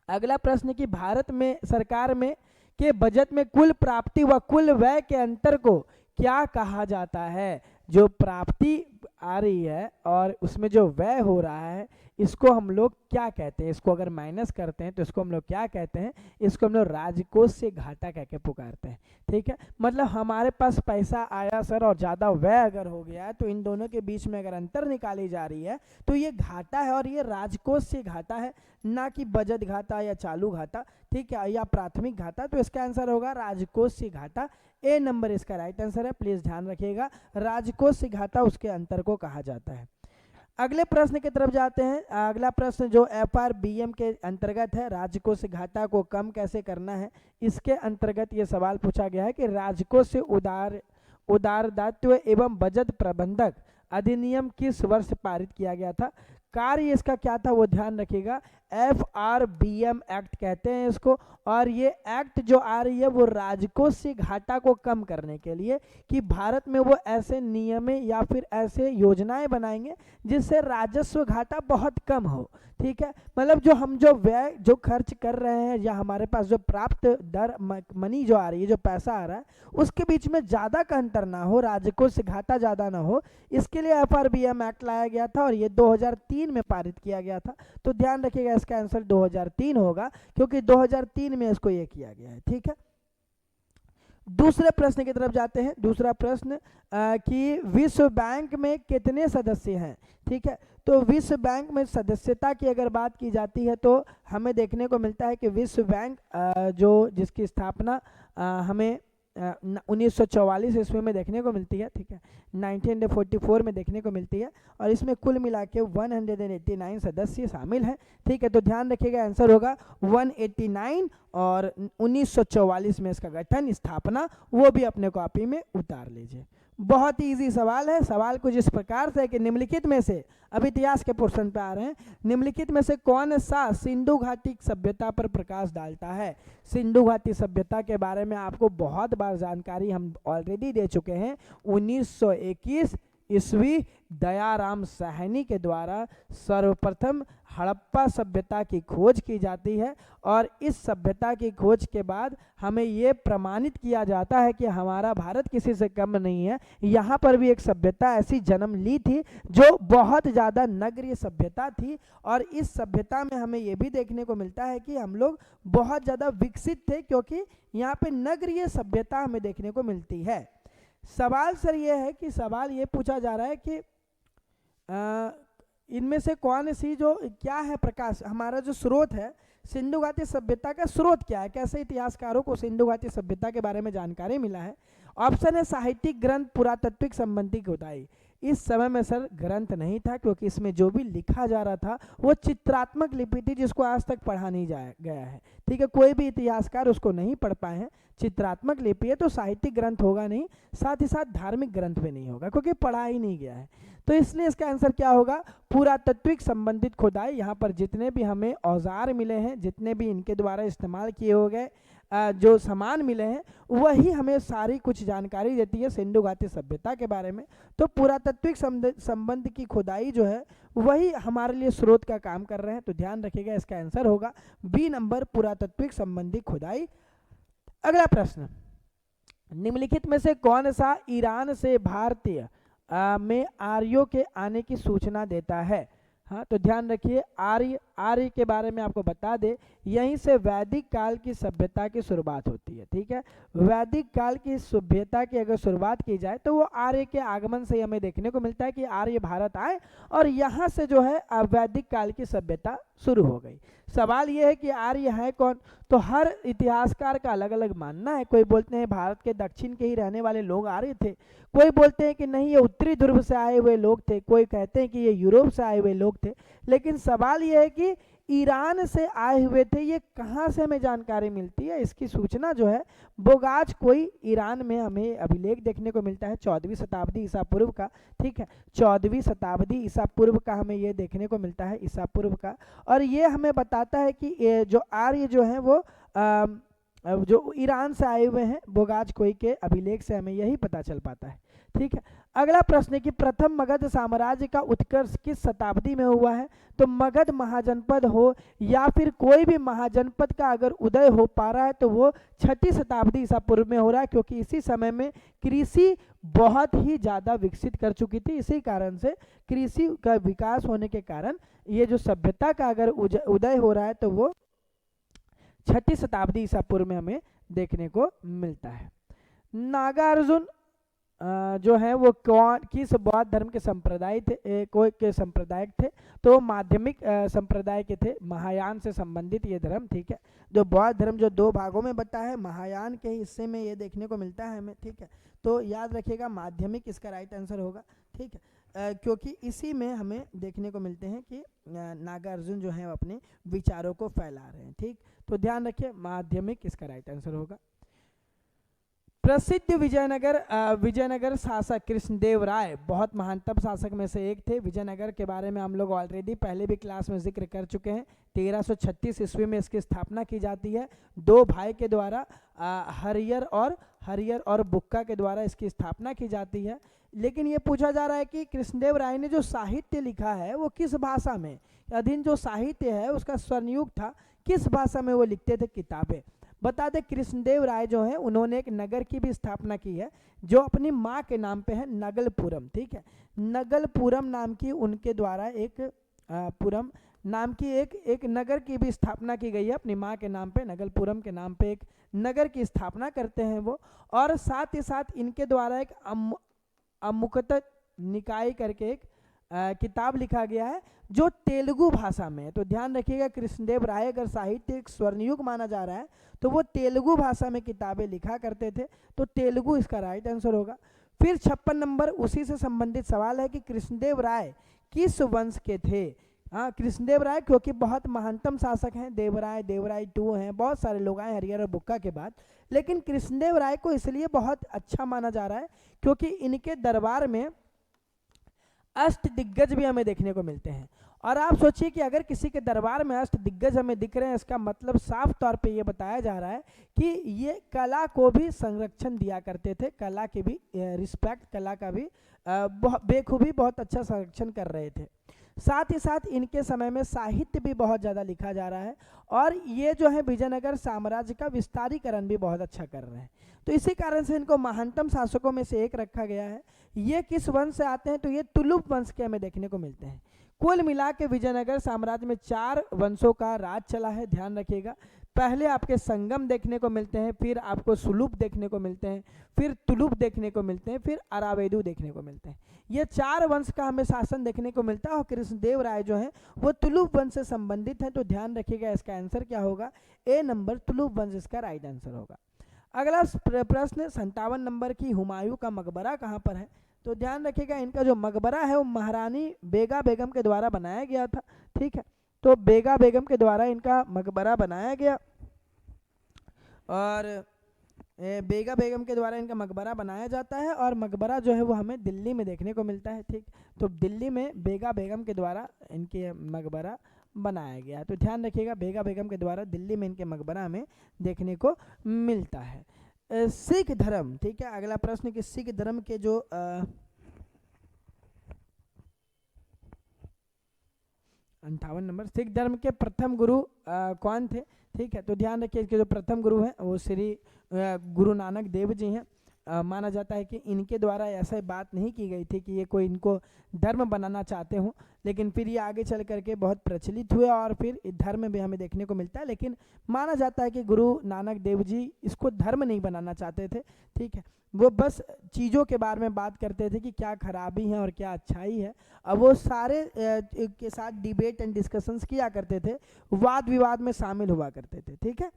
अगला प्रश्न कि भारत में सरकार में के बजट में कुल प्राप्ति व कुल व्यय के अंतर को क्या कहा जाता है? जो प्राप्ति आ रही है और उसमें जो व्यय हो रहा है इसको हम लोग क्या कहते हैं? इसको अगर माइनस करते हैं तो इसको हम लोग क्या कहते हैं? इसको हम लोग राजकोष से घाटा कह के पुकारते हैं। ठीक है, मतलब हमारे पास पैसा आया सर और ज़्यादा व्यय अगर हो गया है तो इन दोनों के बीच में अगर अंतर निकाली जा रही है तो ये घाटा है और ये राजकोष से घाटा है, ना कि बजट घाटा या चालू घाटा। ठीक है, या प्राथमिक घाटा। तो इसका आंसर होगा राजकोष से घाटा, ए नंबर इसका राइट आंसर है। प्लीज ध्यान रखिएगा, राजकोष से घाटा उसके अंतर को कहा जाता है। अगले प्रश्न की तरफ जाते हैं। अगला प्रश्न जो FRBM के अंतर्गत है, राजकोष से घाटा को कम कैसे करना है, इसके अंतर्गत ये सवाल पूछा गया है कि राजकोष से उदारदायित्व एवं बजट प्रबंधक अधिनियम किस वर्ष पारित किया गया था? कार्य इसका क्या था वो ध्यान रखिएगा, FRBM एक्ट कहते हैं इसको। और ये एक्ट जो आ रही है वो राजकोष से घाटा को कम करने के लिए कि भारत में वो ऐसे नियम या फिर ऐसे योजनाएं बनाएंगे जिससे राजस्व घाटा बहुत कम हो। ठीक है, मतलब जो व्यय जो खर्च कर रहे हैं या हमारे पास जो प्राप्त दर मनी जो आ रही है, जो पैसा आ रहा है उसके बीच में ज़्यादा का अंतर ना हो, राजकोष से घाटा ज़्यादा ना हो, इसके लिए FRBM एक्ट लाया गया था और ये 2003 में पारित किया गया था। तो ध्यान रखिएगा इसका आंसर 2003 होगा, क्योंकि 2003 में इसको ये किया गया है। ठीक है, दूसरे प्रश्न की तरफ जाते हैं। दूसरा प्रश्न कि विश्व बैंक में कितने सदस्य हैं? ठीक है, तो विश्व बैंक में सदस्यता की अगर बात की जाती है तो हमें देखने को मिलता है कि विश्व बैंक जिसकी स्थापना हमें 1944 ईस्वी में देखने को मिलती है। ठीक है, 1944 में देखने को मिलती है और इसमें कुल मिला के 189 सदस्य शामिल हैं। ठीक है, तो ध्यान रखिएगा आंसर होगा 189 और 1944 में इसका गठन, स्थापना, वो भी अपने कॉपी में उतार लीजिए। बहुत ही इजी सवाल है। सवाल कुछ इस प्रकार से है कि निम्नलिखित में से, अब इतिहास के पोर्शन पे आ रहे हैं, निम्नलिखित में से कौन सा सिंधु घाटी सभ्यता पर प्रकाश डालता है? सिंधु घाटी सभ्यता के बारे में आपको बहुत बार जानकारी हम ऑलरेडी दे चुके हैं। 1921 ईस्वी दयाराम साहनी के द्वारा सर्वप्रथम हड़प्पा सभ्यता की खोज की जाती है और इस सभ्यता की खोज के बाद हमें ये प्रमाणित किया जाता है कि हमारा भारत किसी से कम नहीं है। यहाँ पर भी एक सभ्यता ऐसी जन्म ली थी जो बहुत ज़्यादा नगरीय सभ्यता थी और इस सभ्यता में हमें ये भी देखने को मिलता है कि हम लोग बहुत ज़्यादा विकसित थे, क्योंकि यहाँ पे नगरीय सभ्यता हमें देखने को मिलती है। सवाल सर ये है कि सवाल ये पूछा जा रहा है कि इनमें से कौन सी जो क्या है प्रकाश, हमारा जो स्रोत है सिंधु घाटी सभ्यता का स्रोत क्या है, कैसे इतिहासकारों को सिंधु घाटी सभ्यता के बारे में जानकारी मिला है। ऑप्शन है साहित्यिक ग्रंथ, पुरातात्विक संबंधी खुदाई। इस समय में सर ग्रंथ नहीं था, क्योंकि इसमें जो भी लिखा जा रहा था वो चित्रात्मक लिपि थी जिसको आज तक पढ़ा नहीं गया है। ठीक है, कोई भी इतिहासकार उसको नहीं पढ़ पाए हैं। चित्रात्मक लिपि है तो साहित्यिक ग्रंथ होगा नहीं, साथ ही साथ धार्मिक ग्रंथ भी नहीं होगा, क्योंकि पढ़ा ही नहीं गया है। तो इसलिए इसका आंसर क्या होगा, पुरातात्विक संबंधित खुदाई। यहाँ पर जितने भी हमें औजार मिले हैं, जितने भी इनके द्वारा इस्तेमाल किए हो गए जो सामान मिले हैं, वही हमें सारी कुछ जानकारी देती है सिंधु घाटी सभ्यता के बारे में। तो पुरातात्विक संबंध की खुदाई जो है वही हमारे लिए स्रोत का काम कर रहे हैं। तो ध्यान रखिएगा, इसका आंसर होगा बी नंबर, पुरातात्विक संबंधी खुदाई। अगला प्रश्न, निम्नलिखित में से कौन सा ईरान से भारतीय में आर्यों के आने की सूचना देता है। हाँ, तो ध्यान रखिए, आर्य के बारे में आपको बता दे, यहीं से वैदिक काल की सभ्यता की शुरुआत होती है। ठीक है, वैदिक काल की सभ्यता की अगर शुरुआत की जाए तो वो आर्य के आगमन से हमें देखने को मिलता है कि आर्य भारत आए और यहाँ से जो है वैदिक काल की सभ्यता शुरू हो गई। सवाल ये है कि आर्य है कौन, तो हर इतिहासकार का अलग अलग मानना है। कोई बोलते हैं भारत के दक्षिण के ही रहने वाले लोग आर्य थे, कोई बोलते हैं कि नहीं ये उत्तरी ध्रुव से आए हुए लोग थे, कोई कहते हैं कि ये यूरोप से आए हुए लोग थे। लेकिन सवाल ये है कि ईरान से आए हुए थे, ये कहाँ से हमें जानकारी मिलती है। इसकी सूचना जो है बोगाज कोई ईरान में हमें अभिलेख देखने को मिलता है 14वीं शताब्दी ईसा पूर्व का। ठीक है, 14वीं शताब्दी ईसा पूर्व का हमें ये देखने को मिलता है, ईसा पूर्व का। और ये हमें बताता है कि ये जो आर्य जो हैं वो जो ईरान से आए हुए हैं, बोगाज कोई के अभिलेख से हमें यही पता चल पाता है। ठीक है, अगला प्रश्न है कि प्रथम मगध साम्राज्य का उत्कर्ष किस शताब्दी में हुआ है। तो मगध महाजनपद हो या फिर कोई भी महाजनपद का अगर उदय हो पा रहा है तो वो 6ठी शताब्दी ईसा पूर्व में हो रहा है, क्योंकि इसी समय में कृषि बहुत ही ज़्यादा विकसित कर चुकी थी। इसी कारण से कृषि का विकास होने के कारण ये जो सभ्यता का अगर उदय हो रहा है तो वो 6ठी शताब्दी ईसा पूर्व में हमें देखने को मिलता है। नागार्जुन जो है वो किस बौद्ध धर्म के संप्रदाय थे, कोई के संप्रदायक थे, तो माध्यमिक संप्रदाय के थे, महायान से संबंधित ये धर्म। ठीक है, जो बौद्ध धर्म जो 2 भागों में बटा है, महायान के हिस्से में ये देखने को मिलता है हमें। ठीक है, तो याद रखिएगा माध्यमिक इसका राइट आंसर होगा। ठीक है, क्योंकि इसी में हमें देखने को मिलते हैं कि नागार्जुन जो है अपने विचारों को फैला रहे हैं। ठीक, तो ध्यान रखिए माध्यमिक इसका राइट आंसर होगा। प्रसिद्ध विजयनगर शासक कृष्णदेव राय बहुत महानतम शासक में से एक थे। विजयनगर के बारे में हम लोग ऑलरेडी पहले भी क्लास में जिक्र कर चुके हैं। 1336 ईस्वी में इसकी स्थापना की जाती है 2 भाई के द्वारा, हरियर और बुक्का के द्वारा इसकी स्थापना की जाती है। लेकिन ये पूछा जा रहा है कि कृष्णदेव राय ने जो साहित्य लिखा है वो किस भाषा में, अधीन जो साहित्य है उसका स्वरयुक्त था, किस भाषा में वो लिखते थे किताबें। बता दें कृष्णदेव राय जो है उन्होंने एक नगर की भी स्थापना की है जो अपनी माँ के नाम पे है, नगलपुरम। ठीक है, नगलपुरम नाम की उनके द्वारा एक पुरम नाम की एक नगर की भी स्थापना की गई है अपनी माँ के नाम पे। नगलपुरम के नाम पे एक नगर की स्थापना करते हैं वो। और साथ ही साथ इनके द्वारा एक अमुकत निकाय करके एक किताब लिखा गया है जो तेलुगु भाषा में है। तो ध्यान रखिएगा कृष्णदेव राय अगर साहित्य एक स्वर्णयुग माना जा रहा है तो वो तेलुगु भाषा में किताबें लिखा करते थे, तो तेलुगु इसका राइट आंसर होगा। फिर 56 नंबर उसी से संबंधित सवाल है कि कृष्णदेव राय किस वंश के थे। हाँ, कृष्णदेव राय क्योंकि बहुत महानतम शासक हैं, देवराय 2 हैं, बहुत सारे लोग आए हरियर और बुक्का के बाद, लेकिन कृष्णदेव राय को इसलिए बहुत अच्छा माना जा रहा है क्योंकि इनके दरबार में अष्ट दिग्गज भी हमें देखने को मिलते हैं। और आप सोचिए कि अगर किसी के दरबार में अष्ट दिग्गज हमें दिख रहे हैं, इसका मतलब साफ तौर पे ये बताया जा रहा है कि ये कला को भी संरक्षण दिया करते थे, कला की भी रिस्पेक्ट, कला का भी बेखूबी बहुत अच्छा संरक्षण कर रहे थे। साथ ही साथ इनके समय में साहित्य भी बहुत ज़्यादा लिखा जा रहा है और ये जो है विजयनगर साम्राज्य का विस्तारीकरण भी बहुत अच्छा कर रहे हैं। तो इसी कारण से इनको महानतम शासकों में से एक रखा गया है। ये किस वंश से आते हैं, तो ये तुलुप वंश के हमें देखने को मिलते हैं। कुल मिला के विजयनगर साम्राज्य में 4 वंशों का राज चला है, ध्यान रखिएगा। पहले आपके संगम देखने को मिलते हैं, फिर आपको सुलुप देखने को मिलते हैं, फिर तुलुप देखने को मिलते हैं, फिर अरावेदु देखने को मिलते हैं। ये 4 वंश का हमें शासन देखने को मिलता है और कृष्णदेव राय जो हैं वो तुलुप वंश से संबंधित हैं। तो ध्यान रखिएगा, इसका आंसर क्या होगा, ए नंबर तुलुप वंश इसका राइट आंसर होगा। अगला प्रश्न 57 नंबर की, हुमायूं का मकबरा कहाँ पर है। तो ध्यान रखिएगा, इनका जो मकबरा है वो महारानी बेगा बेगम के द्वारा बनाया गया था, ठीक है। तो बेगा बेगम के द्वारा इनका मकबरा बनाया गया और बेगा बेगम के द्वारा इनका मकबरा बनाया जाता है और मकबरा जो है वो हमें दिल्ली में देखने को मिलता है, ठीक। तो दिल्ली में बेगा बेगम के द्वारा इनके मकबरा बनाया गया। तो ध्यान रखिएगा, बेगा बेगम के द्वारा दिल्ली में इनके मकबरा हमें देखने को मिलता है। सिख धर्म, ठीक है। अगला प्रश्न कि सिख धर्म के जो 58 नंबर, सिख धर्म के प्रथम गुरु कौन थे, ठीक है। तो ध्यान रखिए, इसके जो प्रथम गुरु हैं वो श्री गुरु नानक देव जी हैं। माना जाता है कि इनके द्वारा ऐसा बात नहीं की गई थी कि ये कोई इनको धर्म बनाना चाहते हों, लेकिन फिर ये आगे चल करके बहुत प्रचलित हुए और फिर धर्म भी हमें देखने को मिलता है। लेकिन माना जाता है कि गुरु नानक देव जी इसको धर्म नहीं बनाना चाहते थे, ठीक है। वो बस चीज़ों के बारे में बात करते थे कि क्या खराबी है और क्या अच्छाई है। अब वो सारे के साथ डिबेट एंड डिस्कशंस किया करते थे, वाद विवाद में शामिल हुआ करते थे, ठीक है।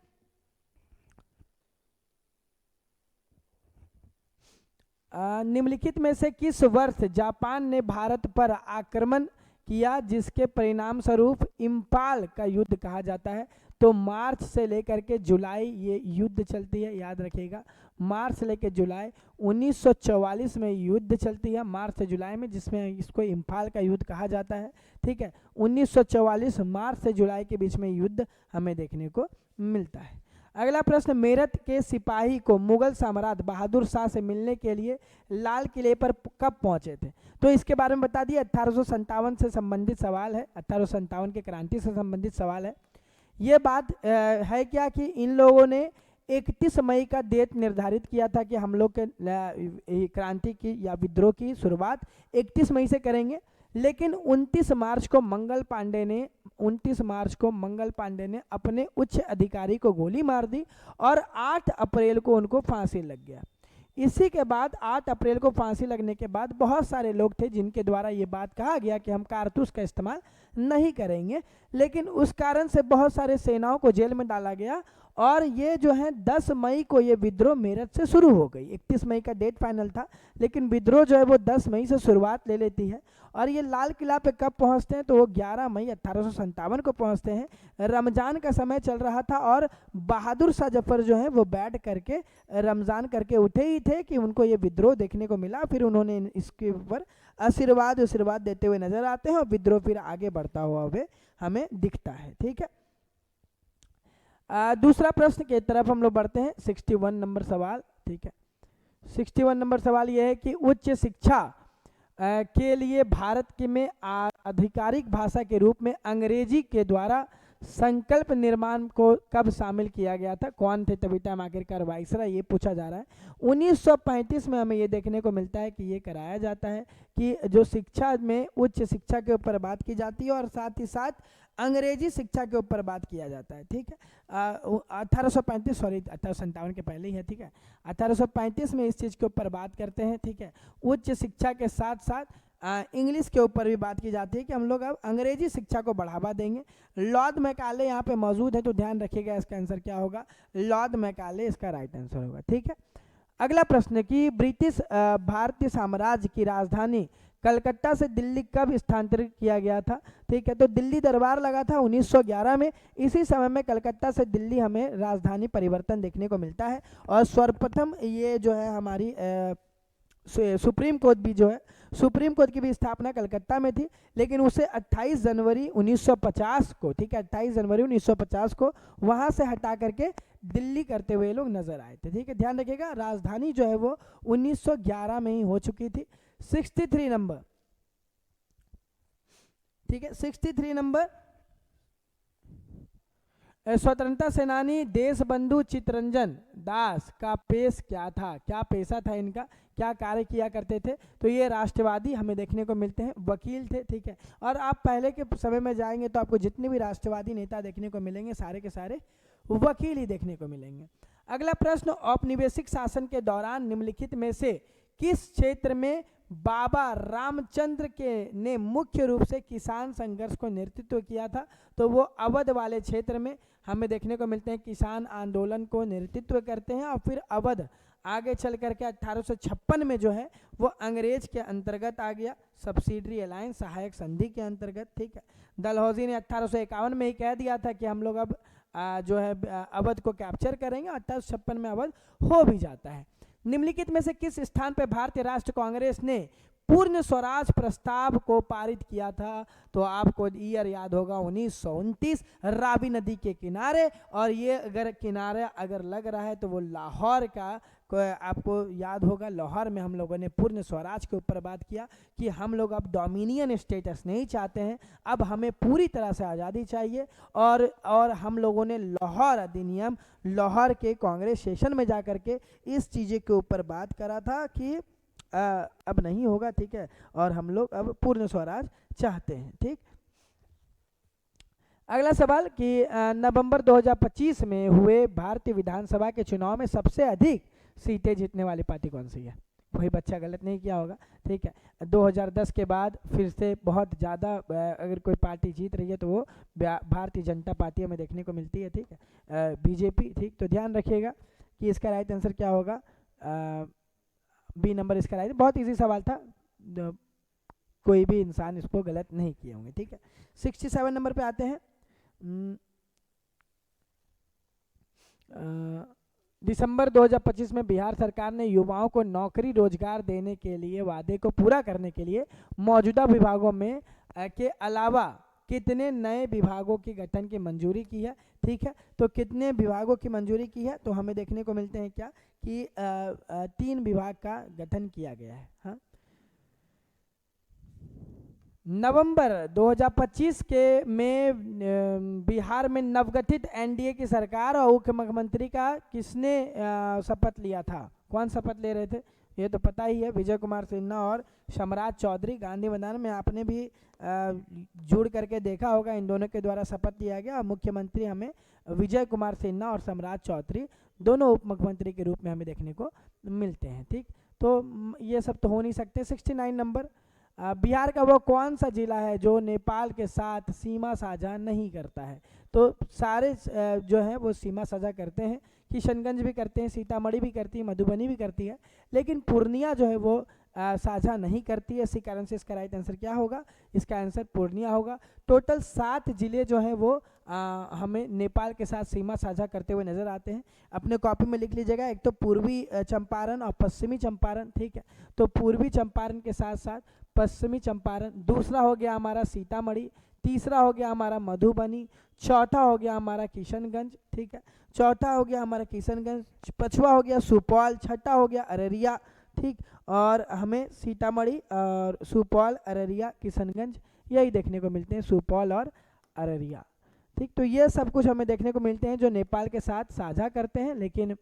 निम्नलिखित में से किस वर्ष जापान ने भारत पर आक्रमण किया जिसके परिणाम स्वरूप इम्फाल का युद्ध कहा जाता है। तो मार्च से लेकर के जुलाई ये युद्ध चलती है, याद रखिएगा, मार्च से लेकर जुलाई 1944 में युद्ध चलती है, मार्च से जुलाई में, जिसमें इसको इम्फाल का युद्ध कहा जाता है, ठीक है। 1944 मार्च से जुलाई के बीच में युद्ध हमें देखने को मिलता है। अगला प्रश्न, मेरठ के सिपाही को मुगल सम्राट बहादुर शाह से मिलने के लिए लाल किले पर कब पहुंचे थे। तो इसके बारे में बता दिए, 1857 से संबंधित सवाल है, 1857 के क्रांति से संबंधित सवाल है। ये बात है क्या कि इन लोगों ने 31 मई का डेट निर्धारित किया था कि हम लोग के क्रांति की या विद्रोह की शुरुआत 31 मई से करेंगे, लेकिन 29 मार्च को मंगल पांडे ने अपने उच्च अधिकारी को गोली मार दी और 8 अप्रैल को उनको फांसी लग गया। इसी के बाद 8 अप्रैल को फांसी लगने के बाद बहुत सारे लोग थे जिनके द्वारा ये बात कहा गया कि हम कारतूस का इस्तेमाल नहीं करेंगे, लेकिन उस कारण से बहुत सारे सेनाओं को जेल में डाला गया और ये जो है 10 मई को ये विद्रोह मेरठ से शुरू हो गई। 31 मई का डेट फाइनल था, लेकिन विद्रोह जो है वो 10 मई से शुरुआत ले लेती है। और ये लाल किला पे कब पहुंचते हैं, तो वो 11 मई 1857 को पहुंचते हैं। रमज़ान का समय चल रहा था और बहादुर शाह जफर जो है वो बैठ करके रमज़ान करके उठे ही थे कि उनको ये विद्रोह देखने को मिला। फिर उन्होंने इसके ऊपर आशीर्वाद देते हुए नजर आते हैं और विद्रोह फिर आगे बढ़ता हुआ हमें दिखता है, ठीक है। दूसरा प्रश्न की तरफ हम लोग बढ़ते हैं, 61 नंबर सवाल, ठीक है। 61 नंबर सवाल यह है कि उच्च शिक्षा के लिए भारत के में आधिकारिक भाषा के रूप में अंग्रेजी के द्वारा संकल्प निर्माण को कब शामिल किया गया था, कौन थे तभी टाइम आखिरकार वाइसराय, ये पूछा जा रहा है। 1935 में हमें ये देखने को मिलता है कि ये कराया जाता है कि जो शिक्षा में उच्च शिक्षा के ऊपर बात की जाती है और साथ ही साथ अंग्रेजी शिक्षा के ऊपर बात किया जाता है, ठीक है। 1835 सॉरी 1857 के पहले ही है, ठीक है। 1835 में इस चीज़ के ऊपर बात करते हैं, ठीक है। उच्च शिक्षा के साथ साथ इंग्लिश के ऊपर भी बात की जाती है कि हम लोग अब अंग्रेजी शिक्षा को बढ़ावा देंगे। लॉर्ड मैकाले यहाँ पे मौजूद है, तो ध्यान रखिएगा इसका आंसर क्या होगा, लॉर्ड मैकाले इसका राइट आंसर होगा, ठीक है। अगला प्रश्न कि ब्रिटिश भारतीय साम्राज्य की राजधानी कलकत्ता से दिल्ली कब स्थानांतरित किया गया था, ठीक है। तो दिल्ली दरबार लगा था 1911 में। इसी समय में कलकत्ता से दिल्ली हमें राजधानी परिवर्तन देखने को मिलता है और सर्वप्रथम ये जो है हमारी सुप्रीम कोर्ट भी जो है सुप्रीम कोर्ट की भी स्थापना कलकत्ता में थी, लेकिन उसे 28 जनवरी 1950 को, ठीक है, 28 जनवरी 1950 को वहां से हटा करके दिल्ली करते हुए लोग नजर आए थे। ठीक है, ध्यान रखिएगा, राजधानी जो है वो 1911 में ही हो चुकी थी। 63 नंबर, ठीक है, 63 नंबर, स्वतंत्रता सेनानी देशबंधु चित्तरंजन दास का पेश क्या था, क्या पेशा था इनका, क्या कार्य किया करते थे? तो ये राष्ट्रवादी हमें देखने को मिलते हैं, वकील थे। ठीक है, और आप पहले के समय में जाएंगे तो आपको जितने भी राष्ट्रवादी नेता देखने को मिलेंगे सारे के सारे वकील ही देखने को मिलेंगे। अगला प्रश्न, औपनिवेशिक शासन के दौरान निम्नलिखित में से किस क्षेत्र में बाबा रामचंद्र के ने मुख्य रूप से किसान संघर्ष को नेतृत्व किया था? तो वो अवध वाले क्षेत्र में हमें देखने को मिलते हैं, किसान आंदोलन को नेतृत्व करते हैं। और फिर अवध आगे चल करके 1856 में जो है वो अंग्रेज के अंतर्गत आ गया, सब्सिडरी अलायंस, सहायक संधि के अंतर्गत। ठीक है, डलहौजी ने 1851 में ही कह दिया था कि हम लोग अब जो है अवध को कैप्चर करेंगे। 1856 में अवध हो भी जाता है। निम्नलिखित में से किस स्थान पर भारतीय राष्ट्र कांग्रेस ने पूर्ण स्वराज प्रस्ताव को पारित किया था? तो आपको ईयर याद होगा 1929, रावी नदी के किनारे। और ये अगर किनारा अगर लग रहा है तो वो लाहौर का, आपको याद होगा लाहौर में हम लोगों ने पूर्ण स्वराज के ऊपर बात किया कि हम लोग अब डोमिनियन स्टेटस नहीं चाहते हैं, अब हमें पूरी तरह से आज़ादी चाहिए। और हम लोगों ने लाहौर अधिनियम, लाहौर के कांग्रेस सेशन में जाकर के इस चीज़ के ऊपर बात करा था कि अब नहीं होगा। ठीक है, और हम लोग अब पूर्ण स्वराज चाहते हैं। ठीक, अगला सवाल कि नवंबर 2025 में हुए भारतीय विधानसभा के चुनाव में सबसे अधिक सीटें जीतने वाली पार्टी कौन सी है? कोई बच्चा गलत नहीं किया होगा। ठीक है, 2010 के बाद फिर से बहुत ज़्यादा अगर कोई पार्टी जीत रही है तो वो भारतीय जनता पार्टी हमें देखने को मिलती है। ठीक है, बीजेपी। ठीक, तो ध्यान रखिएगा कि इसका राइट आंसर क्या होगा, बी नंबर इसका राइट। बहुत इजी सवाल था, कोई भी इंसान इसको गलत नहीं किए होंगे। ठीक है, 67 नंबर पे आते हैं। दिसंबर 2025 में बिहार सरकार ने युवाओं को नौकरी रोजगार देने के लिए वादे को पूरा करने के लिए मौजूदा विभागों में के अलावा कितने नए विभागों के गठन की मंजूरी की है? ठीक है, तो कितने विभागों की मंजूरी की है? तो हमें देखने को मिलते हैं क्या कि 3 विभाग का गठन किया गया है। हाँ, नवंबर 2025 के में बिहार में नवगठित एनडीए की सरकार और उप मुख्यमंत्री का किसने शपथ लिया था? कौन शपथ ले रहे थे? ये तो पता ही है, विजय कुमार सिन्हा और सम्राट चौधरी। गांधी मैदान में आपने भी जुड़ करके देखा होगा, इन दोनों के द्वारा शपथ लिया गया। और मुख्यमंत्री हमें विजय कुमार सिन्हा और सम्राट चौधरी दोनों उप मुख्यमंत्री के रूप में हमें देखने को मिलते हैं। ठीक, तो ये सब तो हो नहीं सकते। 69 नंबर, बिहार का वो कौन सा जिला है जो नेपाल के साथ सीमा साझा नहीं करता है? तो सारे जो है वो सीमा साझा करते हैं, किशनगंज भी करते हैं, सीतामढ़ी भी करती है, मधुबनी भी करती है, लेकिन पूर्णिया जो है वो साझा नहीं करती है। इसी कारण से इसका राइट आंसर क्या होगा? इसका आंसर पूर्णिया होगा। टोटल 7 जिले जो हैं वो हमें नेपाल के साथ सीमा साझा करते हुए नजर आते हैं। अपने कॉपी में लिख लीजिएगा, एक तो पूर्वी चंपारण और पश्चिमी चंपारण। ठीक है, तो पूर्वी चंपारण के साथ साथ पश्चिमी चंपारण, दूसरा हो गया हमारा सीतामढ़ी, तीसरा हो गया हमारा मधुबनी, चौथा हो गया हमारा किशनगंज। ठीक है, चौथा हो गया हमारा किशनगंज, पांचवा हो गया सुपौल, छठा हो गया अररिया। ठीक, और हमें सीतामढ़ी और सुपौल, अररिया, किशनगंज यही देखने को मिलते हैं, सुपौल और अररिया। ठीक, तो ये सब कुछ हमें देखने को मिलते हैं जो नेपाल के साथ साझा करते हैं, लेकिन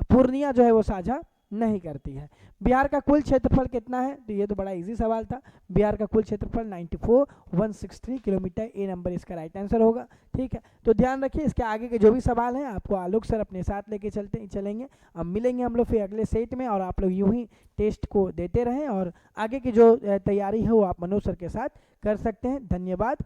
पूर्णिया जो है वो साझा नहीं करती है। बिहार का कुल क्षेत्रफल कितना है? तो ये तो बड़ा इजी सवाल था। बिहार का कुल क्षेत्रफल 94,163 किलोमीटर, ए नंबर इसका राइट आंसर होगा। ठीक है, तो ध्यान रखिए, इसके आगे के जो भी सवाल हैं आपको आलोक सर अपने साथ लेके चलेंगे। अब मिलेंगे हम लोग फिर अगले सेट में, और आप लोग यूं ही टेस्ट को देते रहें, और आगे की जो तैयारी है वो आप मनोज सर के साथ कर सकते हैं। धन्यवाद।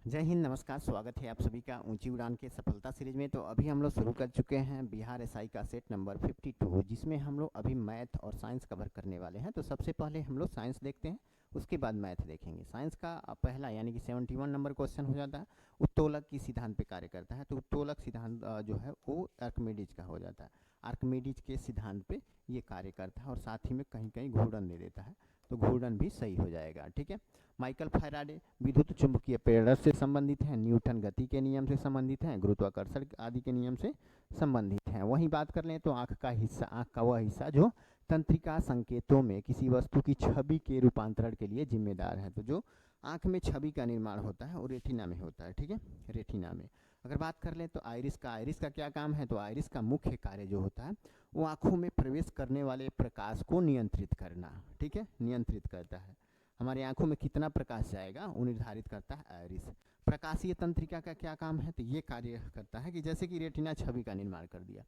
जय हिंद, नमस्कार, स्वागत है आप सभी का ऊंची उड़ान के सफलता सीरीज में। तो अभी हम लोग शुरू कर चुके हैं बिहार एसआई का सेट नंबर 52, जिसमें हम लोग अभी मैथ और साइंस कवर करने वाले हैं। तो सबसे पहले हम लोग साइंस देखते हैं, उसके बाद मैथ देखेंगे। साइंस का पहला यानी कि 71 नंबर क्वेश्चन हो जाता है, उत्तोलक की सिद्धांत पे कार्य करता है। तो उत्तोलक सिद्धांत जो है वो आर्किमिडीज का हो जाता है। आर्किमिडीज के सिद्धांत पे ये कार्य करता है और साथ ही में कहीं कहीं घूर्णन दे देता है, तो घूर्णन भी सही हो जाएगा। ठीक है, माइकल फैराडे विद्युत चुंबकीय प्रेरण से संबंधित हैं, न्यूटन गति के नियम से संबंधित हैं, गुरुत्वाकर्षण आदि के नियम से संबंधित हैं। वहीं बात कर लें तो आँख का हिस्सा, आँख का वह हिस्सा जो तंत्रिका संकेतों में किसी वस्तु की छवि के रूपांतरण के लिए जिम्मेदार है। तो जो आँख में छवि का निर्माण होता है वो रेटिना में होता है। ठीक है, रेटिना में। अगर बात कर लें तो आइरिस का क्या काम है, तो आइरिस का मुख्य कार्य जो होता है वो आँखों में प्रवेश करने वाले प्रकाश को नियंत्रित करना। ठीक है, नियंत्रित करता है। हमारी आंखों में कितना प्रकाश जाएगा वो निर्धारित करता है आइरिस। प्रकाशीय तंत्रिका का क्या काम है, तो ये कार्य करता है कि जैसे कि रेटिना छवि का निर्माण कर दिया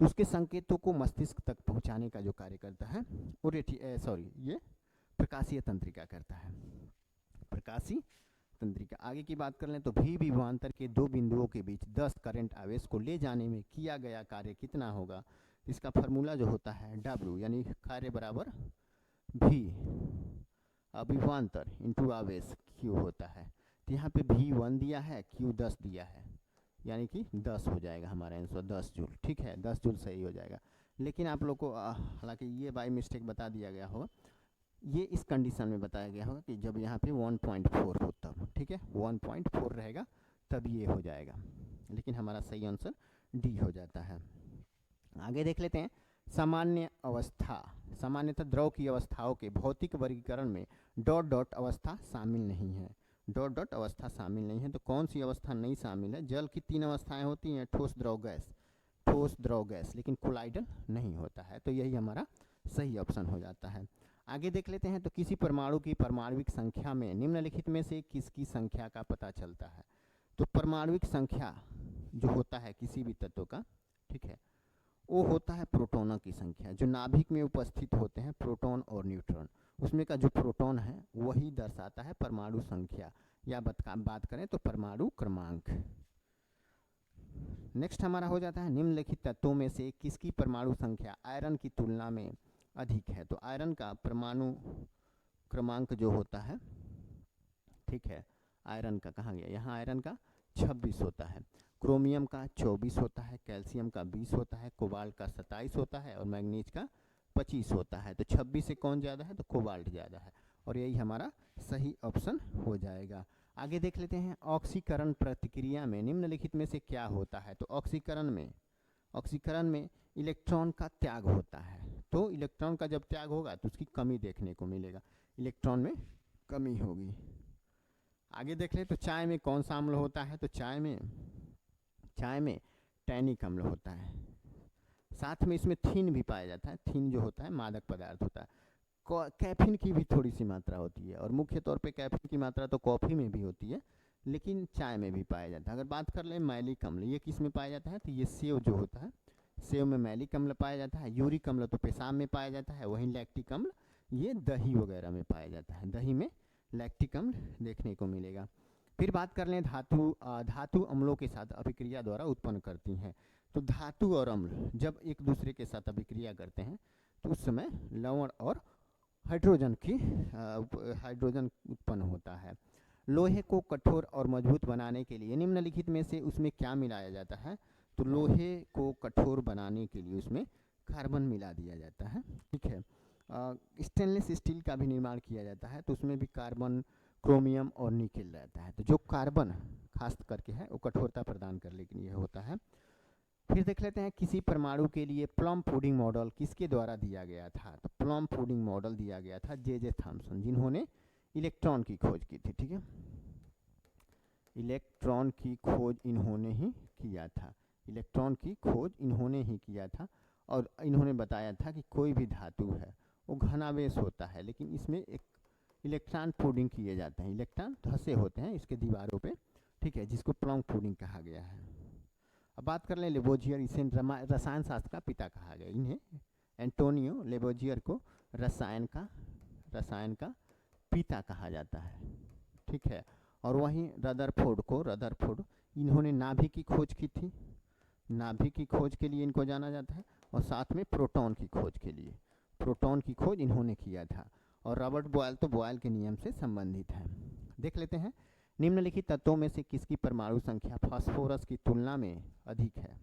तो उसके संकेतों को मस्तिष्क तक पहुंचाने का जो कार्य करता है वो ये प्रकाशीय तंत्रिका करता है, प्रकाशीय तंत्रिका। आगे की बात कर लें तो भी विभवांतर के दो बिंदुओं के बीच 10 करंट आवेश को ले जाने में किया गया कार्य कितना होगा, इसका फार्मूला जो होता है W यानी कार्य बराबर भी विभवांतर इंटू आवेश Q होता है। तो यहाँ पे V1 दिया है, Q 10 दिया है, यानी कि 10 हो जाएगा हमारा आंसर, 10 जूल। ठीक है, 10 जूल सही हो जाएगा। लेकिन आप लोग को हालांकि ये बाई मिस्टेक बता दिया गया होगा, ये इस कंडीशन में बताया गया होगा कि जब यहाँ पे 1.4 हो तब। ठीक है, 1.4 रहेगा तब ये हो जाएगा, लेकिन हमारा सही आंसर डी हो जाता है। आगे देख लेते हैं सामान्य अवस्था। सामान्यतः द्रव की अवस्थाओं के भौतिक वर्गीकरण में डॉट डॉट अवस्था शामिल नहीं है, डॉट डॉट अवस्था शामिल नहीं है। तो कौन सी अवस्था नहीं शामिल है, जल की 3 अवस्थाएं होती हैं, ठोस द्रव गैस, ठोस द्रव गैस, लेकिन कोलाइडल नहीं होता है। तो यही हमारा सही ऑप्शन हो जाता है। आगे देख लेते हैं तो किसी परमाणु की परमाणविक संख्या में निम्नलिखित में से किसकी संख्या का पता चलता है। तो परमाणविक संख्या जो होता है किसी भी तत्व का, ठीक है, वो होता है प्रोटोनों की संख्या। जो नाभिक में उपस्थित होते हैं प्रोटॉन और न्यूट्रॉन, उसमें का जो प्रोटॉन है वही दर्शाता है परमाणु संख्या, या बात करें तो परमाणु क्रमांक। नेक्स्ट हमारा हो जाता है निम्नलिखित तत्वों में से किसकी परमाणु संख्या आयरन की तुलना में अधिक है। तो आयरन का परमाणु क्रमांक जो होता है, ठीक है, आयरन का कहाँ गया, यहाँ आयरन का 26 होता है, क्रोमियम का 24 होता है, कैल्शियम का 20 होता है, कोबाल्ट का 27 होता है और मैग्नीज का 25 होता है। तो 26 से कौन ज़्यादा है, तो कोबाल्ट ज़्यादा है, और यही हमारा सही ऑप्शन हो जाएगा। आगे देख लेते हैं ऑक्सीकरण प्रतिक्रिया में निम्नलिखित में से क्या होता है। तो ऑक्सीकरण में इलेक्ट्रॉन का त्याग होता है। तो इलेक्ट्रॉन का जब त्याग होगा तो उसकी कमी देखने को मिलेगा, इलेक्ट्रॉन में कमी होगी। आगे देख ले तो चाय में कौन सा अम्ल होता है। तो चाय में टैनिक अम्ल होता है, साथ में इसमें थीन भी पाया जाता है। थीन जो होता है मादक पदार्थ होता है। कैफीन की भी थोड़ी सी मात्रा होती है, और मुख्य तौर पे कैफीन की मात्रा तो कॉफ़ी में भी होती है, लेकिन चाय में भी पाया जाता है। अगर बात कर लें मैलिक अम्ल, ये किस में पाया जाता है, तो ये सेव जो होता है, सेव में मैलिक अम्ल पाया जाता है। यूरिक अम्ल तो पेशाब में पाया जाता है, वहीं लैक्टिक अम्ल ये दही वगैरह में पाया जाता है, दही में लैक्टिक अम्ल देखने को मिलेगा। फिर बात कर लें धातु अम्लों के साथ अभिक्रिया द्वारा उत्पन्न करती हैं। तो धातु और अम्ल जब एक दूसरे के साथ अभिक्रिया करते हैं तो उस समय लवण और हाइड्रोजन उत्पन्न होता है। लोहे को कठोर और मजबूत बनाने के लिए निम्नलिखित में से उसमें क्या मिलाया जाता है। तो लोहे को कठोर बनाने के लिए उसमें कार्बन मिला दिया जाता है, ठीक है। स्टेनलेस स्टील का भी निर्माण किया जाता है, तो उसमें भी कार्बन, क्रोमियम और निकेल रहता है। तो जो कार्बन खास करके है वो कठोरता प्रदान करने के लिए होता है। फिर देख लेते हैं किसी परमाणु के लिए प्लम पुडिंग मॉडल किसके द्वारा दिया गया था। तो प्लम पुडिंग मॉडल दिया गया था जे थॉमसन, जिन्होंने इलेक्ट्रॉन की खोज की थी, ठीक है। इलेक्ट्रॉन की खोज इन्होंने ही किया था, इलेक्ट्रॉन की खोज इन्होंने ही किया था, और इन्होंने बताया था कि कोई भी धातु है वो घनावेश होता है, लेकिन इसमें एक इलेक्ट्रॉन पुडिंग किए जाते हैं, इलेक्ट्रॉन धसे होते हैं इसके दीवारों पे, ठीक है, जिसको प्लम पुडिंग कहा गया है। अब बात कर लें लेबोजियर, इसे रसायन शास्त्र का पिता कहा गया। इन्हें एंटोनियो लेबोजियर को रसायन का पिता कहा जाता है, ठीक है। और वहीं रदरफोर्ड इन्होंने नाभिक की खोज की थी, नाभिक की खोज के लिए इनको जाना जाता है, और साथ में प्रोटॉन की खोज के लिए, प्रोटॉन की खोज इन्होंने किया था। और रॉबर्ट बॉयल तो बॉयल के नियम से संबंधित है। देख लेते हैं निम्नलिखित तत्वों में से किसकी परमाणु संख्या फास्फोरस की तुलना में अधिक है।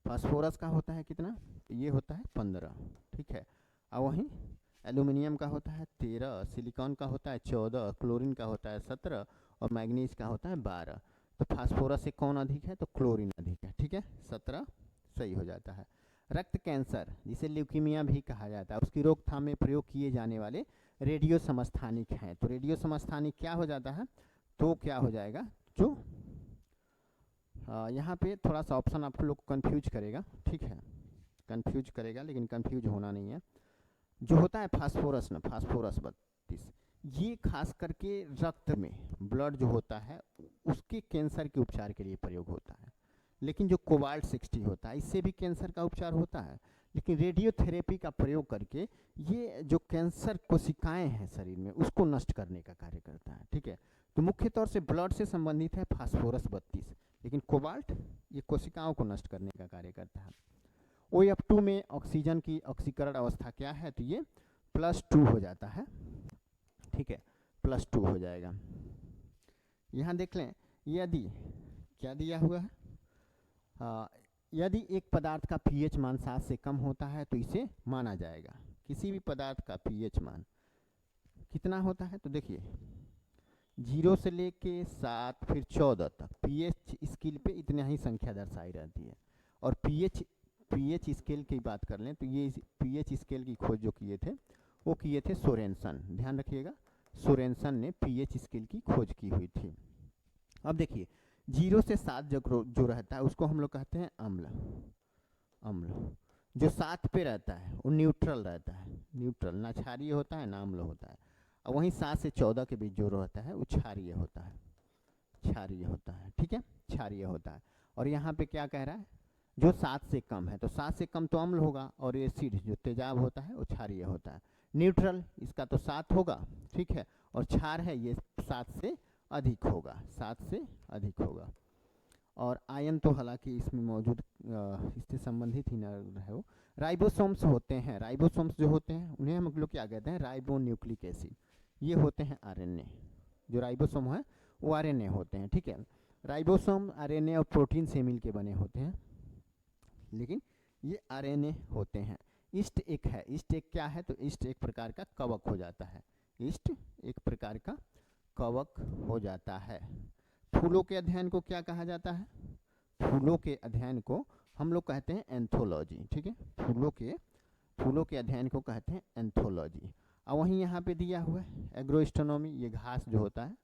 फास्फोरस का होता है कितना, ये होता है 15, ठीक है। और वहीं एल्यूमिनियम का होता है 13, सिलिकॉन का होता है 14, क्लोरीन का होता है 17 और मैग्नीज का होता है 12। तो फास्फोरस से कौन अधिक है, तो क्लोरीन अधिक है, ठीक है, 17 सही हो जाता है। रक्त कैंसर जिसे ल्यूकीमिया भी कहा जाता है, उसकी रोकथाम में प्रयोग किए जाने वाले रेडियो समस्थानिक हैं। तो रेडियो समस्थानिक क्या हो जाता है, तो क्या हो जाएगा, जो यहाँ पे थोड़ा सा ऑप्शन आप लोग को कंफ्यूज करेगा, ठीक है, कंफ्यूज करेगा, लेकिन कंफ्यूज होना नहीं है। जो होता है फास्फोरस ना, फास्फोरस 32, ये खास करके रक्त में ब्लड जो होता है उसके कैंसर के उपचार के लिए प्रयोग होता है। लेकिन जो कोबाल्ट 60 होता है इससे भी कैंसर का उपचार होता है, लेकिन रेडियोथेरेपी का प्रयोग करके ये जो कैंसर कोशिकाएं हैं शरीर में उसको नष्ट करने का कार्य करता है, ठीक है। तो मुख्य तौर से ब्लड से संबंधित है फास्फोरस 32, लेकिन कोबाल्ट ये कोशिकाओं को नष्ट करने का कार्य करता है। OF2 में ऑक्सीजन की ऑक्सीकरण अवस्था क्या है, तो ये +2 हो जाता है, ठीक है, +2 हो जाएगा। यहाँ देख लें, यदि क्या दिया हुआ है, यदि एक पदार्थ का pH मान 7 से कम होता है तो इसे माना जाएगा। किसी भी पदार्थ का pH मान कितना होता है, तो देखिए 0 से लेके 7 फिर 14 तक pH स्केल पे इतनी ही संख्या दर्शाई रहती है। और pH स्केल की बात कर लें तो ये pH स्केल की खोज जो किए थे वो किए थे सोरेनसन, ध्यान रखिएगा, सोरेनसन ने pH स्केल की खोज की हुई थी। अब देखिए 0 से 7 जो रहता है उसको हम लोग कहते हैं अम्ल। अम्ल जो 7 पे रहता है वो न्यूट्रल रहता है, न्यूट्रल, ना क्षारीय होता है ना अम्ल होता है। और वहीं 7 से 14 के बीच जो रहता है वो क्षारीय होता है, क्षारीय होता है, ठीक है, क्षारीय होता है। और यहाँ पे क्या कह रहा है, जो 7 से कम है, तो 7 से कम तो अम्ल होगा, और एसिड जो तेजाब होता है वो क्षारीय होता है। न्यूट्रल इसका तो 7 होगा, ठीक है, और क्षार है ये 7 से अधिक होगा, 7 से अधिक होगा। और आयन तो हालांकि इसमें मौजूद इससे संबंधित ही न है। वो राइबोसोम्स होते हैं, राइबोसोम्स जो होते हैं उन्हें हम लोग क्या कहते हैं, राइबो न्यूक्लिक एसिड। ये होते हैं RNA, जो राइबोसोम है वो RNA होते हैं, ठीक है। राइबोसोम RNA और प्रोटीन से मिल के बने होते हैं, लेकिन ये RNA होते हैं। ईस्ट एक है, ईस्ट एक क्या है, तो ईस्ट एक प्रकार का कवक हो जाता है, ईस्ट एक प्रकार का कवक हो जाता है। फूलों के अध्ययन को क्या कहा जाता है, फूलों के अध्ययन को हम लोग कहते हैं एंथोलॉजी, ठीक है, फूलों के अध्ययन को कहते हैं एंथोलॉजी। और वहीं यहाँ पे दिया हुआ है एग्रोस्ट्रोनॉमी, ये घास जो होता है,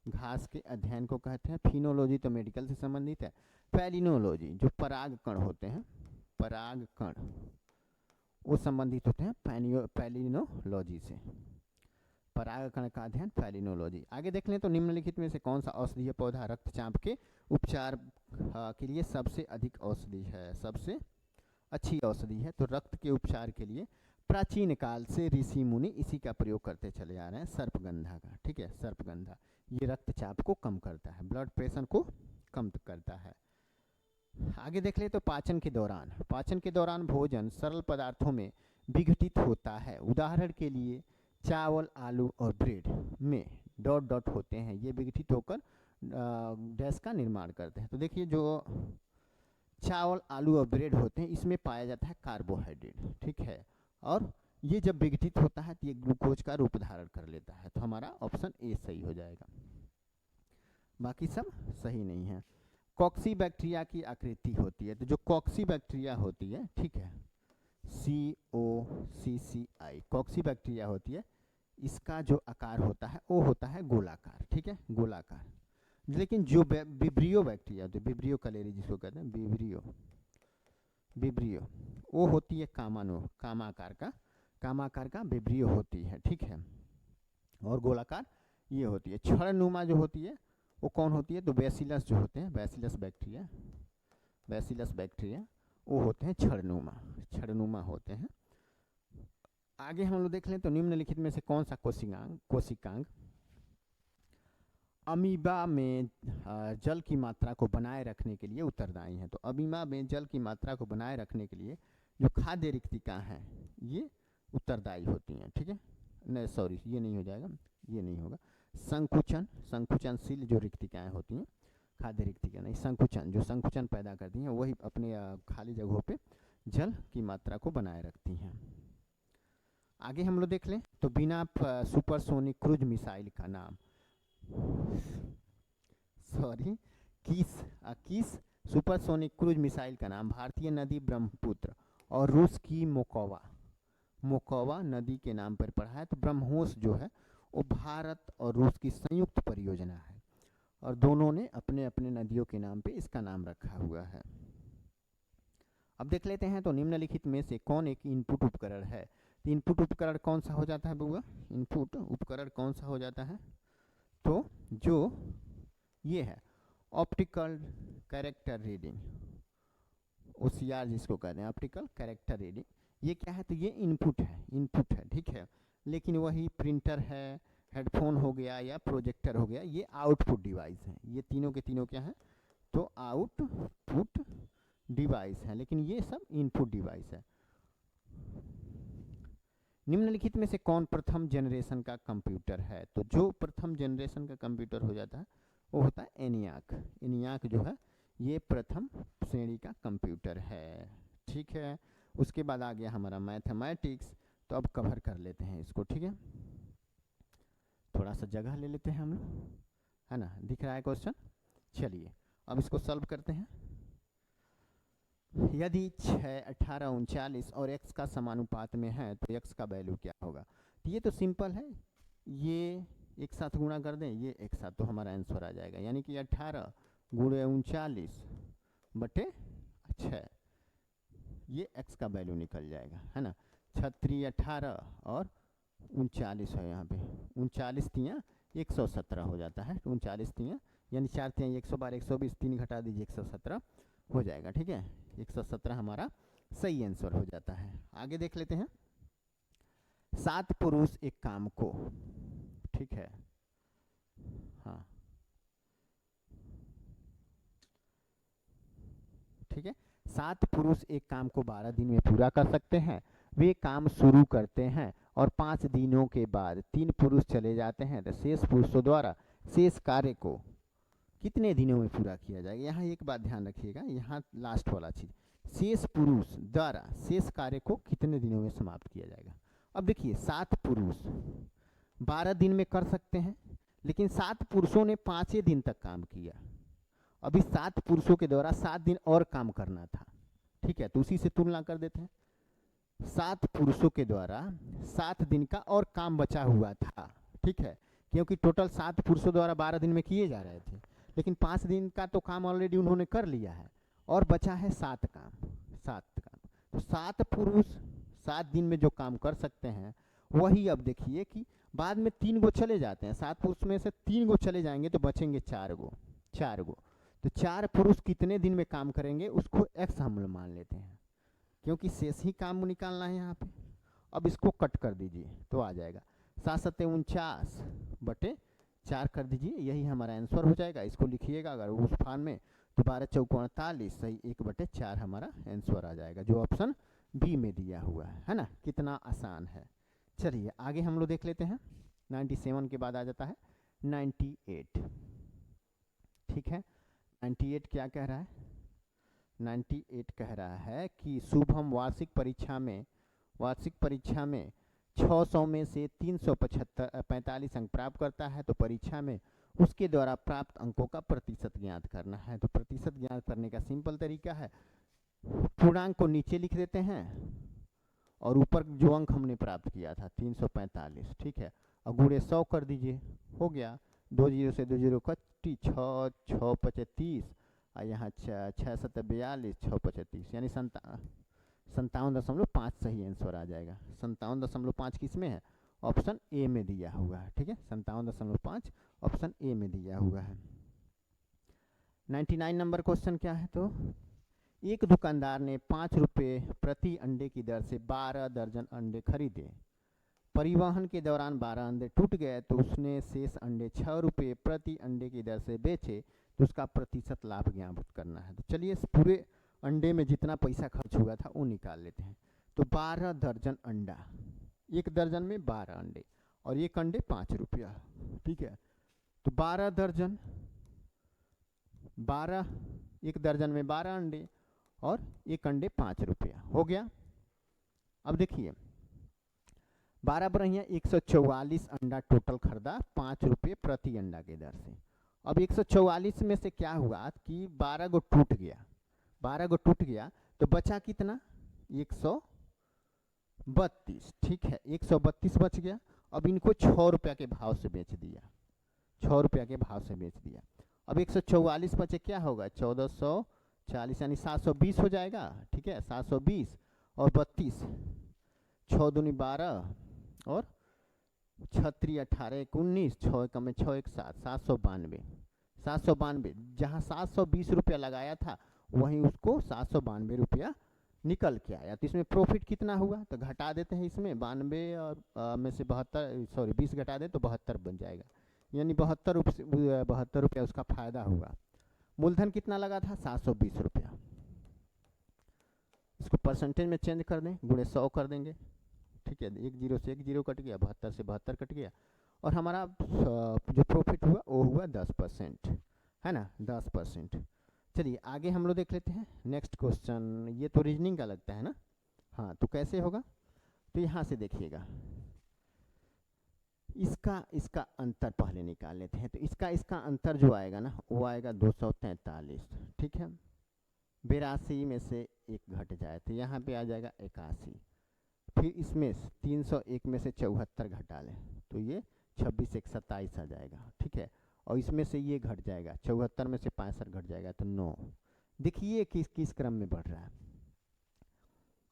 घास के अध्ययन को कहते हैं। फिनोलॉजी तो मेडिकल से संबंधित है। पैलिनोलॉजी जो पराग कण होते हैं, पराग कण वो संबंधित होते हैं पैलिनोलॉजी से, पराग कण का अध्ययन पैलिनोलॉजी। आगे देख लें तो निम्नलिखित में से कौन सा औषधीय पौधा रक्तचाप के उपचार के लिए सबसे अधिक औषधि है, सबसे अच्छी औषधि है। तो रक्त के उपचार के लिए प्राचीन काल से ऋषि मुनि इसी का प्रयोग करते चले आ रहे हैं, सर्पगंधा का, ठीक है, सर्पगंधा। ये रक्तचाप को कम करता है, ब्लड प्रेशर को कम करता है। आगे देख ले तो पाचन के दौरान भोजन सरल पदार्थों में विघटित होता है। उदाहरण के लिए चावल, आलू और ब्रेड में डॉट डॉट होते हैं, ये विघटित होकर डैश का निर्माण करते हैं। तो देखिए जो चावल, आलू और ब्रेड होते हैं इसमें पाया जाता है कार्बोहाइड्रेट, ठीक है, और ये जब विघटित होता है तो ये ग्लूकोज का रूप धारण कर लेता है। तो हमारा ऑप्शन ए सही हो जाएगा, बाकी सब सही नहीं है। कॉक्सी बैक्टीरिया की आकृति होती है, तो जो कॉक्सी बैक्टीरिया होती है, ठीक है, COCCI कॉक्सी बैक्टीरिया होती है, इसका जो आकार होता है वो होता है गोलाकार, ठीक है, गोलाकार। लेकिन जो विब्रियो बैक्टीरिया, जो विब्रियो कलेरी जिसको कहते हैं, विब्रियो वो होती है कामाकार का विब्रियो होती है, ठीक है, और गोलाकार ये होती है। छड़नुमा जो होती है वो कौन होती है, तो बैसिलस जो होते हैं, बैसिलस बैक्टीरिया वो होते हैं छड़नुमा होते हैं। आगे हम लोग देख लें तो निम्नलिखित में से कौन सा कोशिकांग अमीबा में जल की मात्रा को बनाए रखने के लिए उत्तरदायी है। तो अमीबा में जल की मात्रा को बनाए रखने के लिए जो खाद्य रिक्तिका हैं ये उत्तरदायी होती हैं, ठीक है, नहीं सॉरी ये नहीं हो जाएगा, ये नहीं होगा। संकुचनशील जो रिक्तिकाएं होती हैं, खाद्य रिक्ति नहीं, संकुचन, जो संकुचन पैदा करती हैं वही अपने खाली जगहों पे जल की मात्रा को बनाए रखती हैं। आगे हम लोग देख लें तो बिना सुपरसोनिक क्रूज मिसाइल का नाम, सॉरी किस सुपरसोनिक क्रूज मिसाइल का नाम भारतीय नदी ब्रह्मपुत्र और रूस की मोकोवा नदी के नाम पर पड़ा है। तो ब्रह्मोस जो है वो भारत और रूस की संयुक्त परियोजना है और दोनों ने अपने अपने नदियों के नाम पे इसका नाम रखा हुआ है। अब देख लेते हैं तो निम्नलिखित में से कौन एक इनपुट उपकरण है। तो इनपुट उपकरण कौन सा हो जाता है बउआ, इनपुट उपकरण कौन सा हो जाता है, तो जो ये है ऑप्टिकल कैरेक्टर रीडिंग, OCR जिसको कहते हैं ऑप्टिकल कैरेक्टर रीडिंग, ये क्या है, तो ये इनपुट है, ठीक है। लेकिन वही प्रिंटर है, हेडफोन हो गया या प्रोजेक्टर हो गया, ये आउटपुट डिवाइस है। ये तीनों के तीनों क्या है, तो आउटपुट डिवाइस है, लेकिन ये सब इनपुट डिवाइस है। निम्नलिखित में से कौन प्रथम जनरेशन का कंप्यूटर है, तो जो प्रथम जनरेशन का कंप्यूटर हो जाता है वो होता है एनियाक जो है ये प्रथम श्रेणी का कंप्यूटर है, ठीक है। उसके बाद आ गया हमारा मैथमेटिक्स, तो अब कवर कर लेते हैं इसको, ठीक है। थोड़ा सा जगह ले लेते हैं हम लोग, है ना, दिख रहा है क्वेश्चन। चलिए अब इसको सॉल्व करते हैं। यदि 6, 18, 39 और x का समानुपात में है तो x का वैल्यू क्या होगा। तो ये तो सिंपल है, ये एक साथ गुणा कर दें, ये एक साथ, तो हमारा आंसर आ जाएगा, यानी कि 18 गुणे 39/6, ये x का वैल्यू निकल जाएगा, है ना। 36, 18 और 39 है यहाँ पे, 39 तियाँ 117 हो जाता है, 39 तियाँ यानी 4 तियाँ 112, 120, 3 घटा दीजिए 117 हो जाएगा, ठीक है। 117 हमारा सही आंसर हो जाता है। आगे देख लेते हैं। 7 पुरुष एक काम को, ठीक है, हाँ ठीक है, 7 पुरुष एक काम को 12 दिन में पूरा कर सकते हैं। वे काम शुरू करते हैं और 5 दिनों के बाद 3 पुरुष चले जाते हैं, तो शेष पुरुषों द्वारा शेष कार्य को कितने दिनों में पूरा किया जाएगा। यहाँ एक बात ध्यान रखिएगा, यहाँ लास्ट वाला चीज, शेष पुरुष द्वारा शेष कार्य को कितने दिनों में समाप्त किया जाएगा। अब देखिए 7 पुरुष 12 दिन में कर सकते हैं, लेकिन 7 पुरुषों ने 5 दिन तक काम किया। अभी 7 पुरुषों के द्वारा 7 दिन और काम करना था, ठीक है, तो उसी से तुलना कर देते हैं। 7 पुरुषों के द्वारा 7 दिन का और काम बचा हुआ था, ठीक है, क्योंकि टोटल 7 पुरुषों द्वारा 12 दिन में किए जा रहे थे, लेकिन 5 दिन का तो काम ऑलरेडी उन्होंने कर लिया है और बचा है 7 काम। तो 7 पुरुष 7 दिन में जो काम कर सकते हैं वही, अब देखिए कि बाद में 3 गो चले जाते हैं, 7 पुरुष में से 3 गो चले जाएंगे तो बचेंगे 4 गो। तो 4 पुरुष कितने दिन में काम करेंगे उसको x हम लोग मान लेते हैं, क्योंकि शेष ही काम निकालना है यहाँ पे। अब इसको कट कर दीजिए तो आ जाएगा 7×7=49 कर दीजिए, यही हमारा आंसर हो जाएगा। इसको लिखिएगा अगर उस फार्म में तो 12×4=48, सही 1/4 हमारा आंसर आ जाएगा, जो ऑप्शन बी में दिया हुआ है ना। कितना आसान है। चलिए आगे हम लोग देख लेते हैं। 97 के बाद आ जाता है 98, ठीक है। 98 क्या कह रहा है, 98 कह रहा है कि शुभम वार्षिक परीक्षा में 600 में से 345 अंक प्राप्त करता है, तो परीक्षा में उसके द्वारा प्राप्त अंकों का प्रतिशत ज्ञात करना है। तो प्रतिशत ज्ञात करने का सिंपल तरीका है, पूर्णांक को नीचे लिख देते हैं और ऊपर जो अंक हमने प्राप्त किया था 345, ठीक है, और गुणे 100 कर दीजिए, हो गया। 2 जीरो से 2 जीरो कटी, 6 6 25 और यहाँ 6 6 7 42, 6 25 यानी 57.5 सही आंसर आ जाएगा। 57.5 किस में है, ऑप्शन ए में दिया हुआ है, ठीक है, 57.5 ऑप्शन ए में दिया हुआ है। 99 नंबर क्वेश्चन क्या है, तो एक दुकानदार ने 5 रुपये प्रति अंडे की दर से 12 दर्जन अंडे खरीदे। परिवहन के दौरान 12 अंडे टूट गए तो उसने शेष अंडे 6 रुपये प्रति अंडे की दर से बेचे, तो उसका प्रतिशत लाभ ज्ञात करना है। तो चलिए इस पूरे अंडे में जितना पैसा खर्च हुआ था वो निकाल लेते हैं। तो 12 दर्जन अंडा, एक दर्जन में 12 अंडे और एक अंडे 5 रुपया, ठीक है। तो 12 दर्जन 12, एक दर्जन में 12 अंडे और एक अंडे 5 रुपया हो गया। अब देखिए 12 बरहिया 144 अंडा टोटल खरीदा 5 रुपये प्रति अंडा के दर से। अब 144 में से क्या हुआ कि 12 गो टूट गया, 12 गो टूट गया तो बचा कितना 132, ठीक है 132 बच गया। अब इनको 6 रुपया के भाव से बेच दिया, 6 रुपया के भाव से बेच दिया। अब 144 बचे क्या होगा 1440 यानी 720 हो जाएगा, ठीक है 720 और 32, 6 दूनी 12 और 36 18 19, 6 कम में 6 1 7, 792, 792 जहाँ 720 रुपया लगाया था वहीं उसको 792 रुपया निकल के आया। तो इसमें प्रॉफिट कितना हुआ तो घटा देते हैं इसमें 92 और में से 72 सॉरी 20 घटा दे तो 72 बन जाएगा, यानी 72 रुपया उसका फायदा हुआ। मूलधन कितना लगा था 720 रुपया। इसको परसेंटेज में चेंज कर दें, गुणे 100 कर देंगे, ठीक है 1 0 से 1 0 कट गया, 72 से 72 कट गया और हमारा जो प्रॉफिट हुआ वो हुआ 10%, है ना 10%। चलिए आगे हम लोग देख लेते हैं नेक्स्ट क्वेश्चन। ये तो रीजनिंग का लगता है ना, हाँ तो कैसे होगा तो यहाँ से देखिएगा, इसका अंतर पहले निकाल लेते हैं। तो इसका अंतर जो आएगा ना वो आएगा 243, ठीक है 82 में से 1 घट जाए तो यहाँ पे आ जाएगा 81, फिर इसमें 301 में से 74 घटा लें तो ये 26 1 27 आ जाएगा, ठीक है और इसमें से ये घट जाएगा 74 में से 65 घट जाएगा तो 9। देखिए किस क्रम में बढ़ रहा है,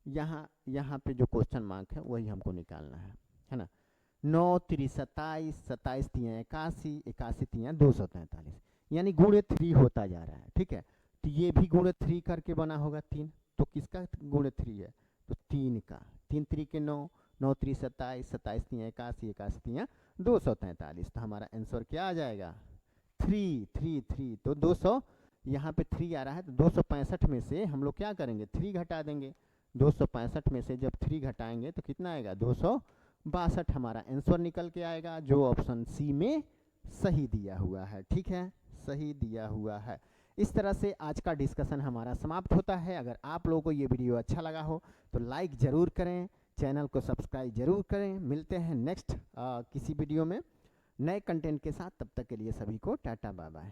यहाँ पे जो क्वेश्चन मार्क है वही हमको निकालना है ना। 9 3 27, 27 3 81, 81 3 243, यानी गुणे 3 होता जा रहा है, ठीक है तो ये भी गुणे 3 करके बना होगा 3, तो किसका गुणे 3 है तो 3 का, 3 3 के 9, 9 3 27, 27 3 81, 81 3 243। तो हमारा आंसर क्या आ जाएगा 3 3 3। तो 200 यहाँ पे 3 आ रहा है तो 265 में से हम लोग क्या करेंगे 3 घटा देंगे, 265 में से जब 3 घटाएंगे तो कितना आएगा 262 हमारा आंसर निकल के आएगा, जो ऑप्शन सी में सही दिया हुआ है, ठीक है सही दिया हुआ है। इस तरह से आज का डिस्कशन हमारा समाप्त होता है। अगर आप लोगों को ये वीडियो अच्छा लगा हो तो लाइक ज़रूर करें, चैनल को सब्सक्राइब जरूर करें। मिलते हैं नेक्स्ट किसी वीडियो में नए कंटेंट के साथ, तब तक के लिए सभी को टाटा बाय बाय।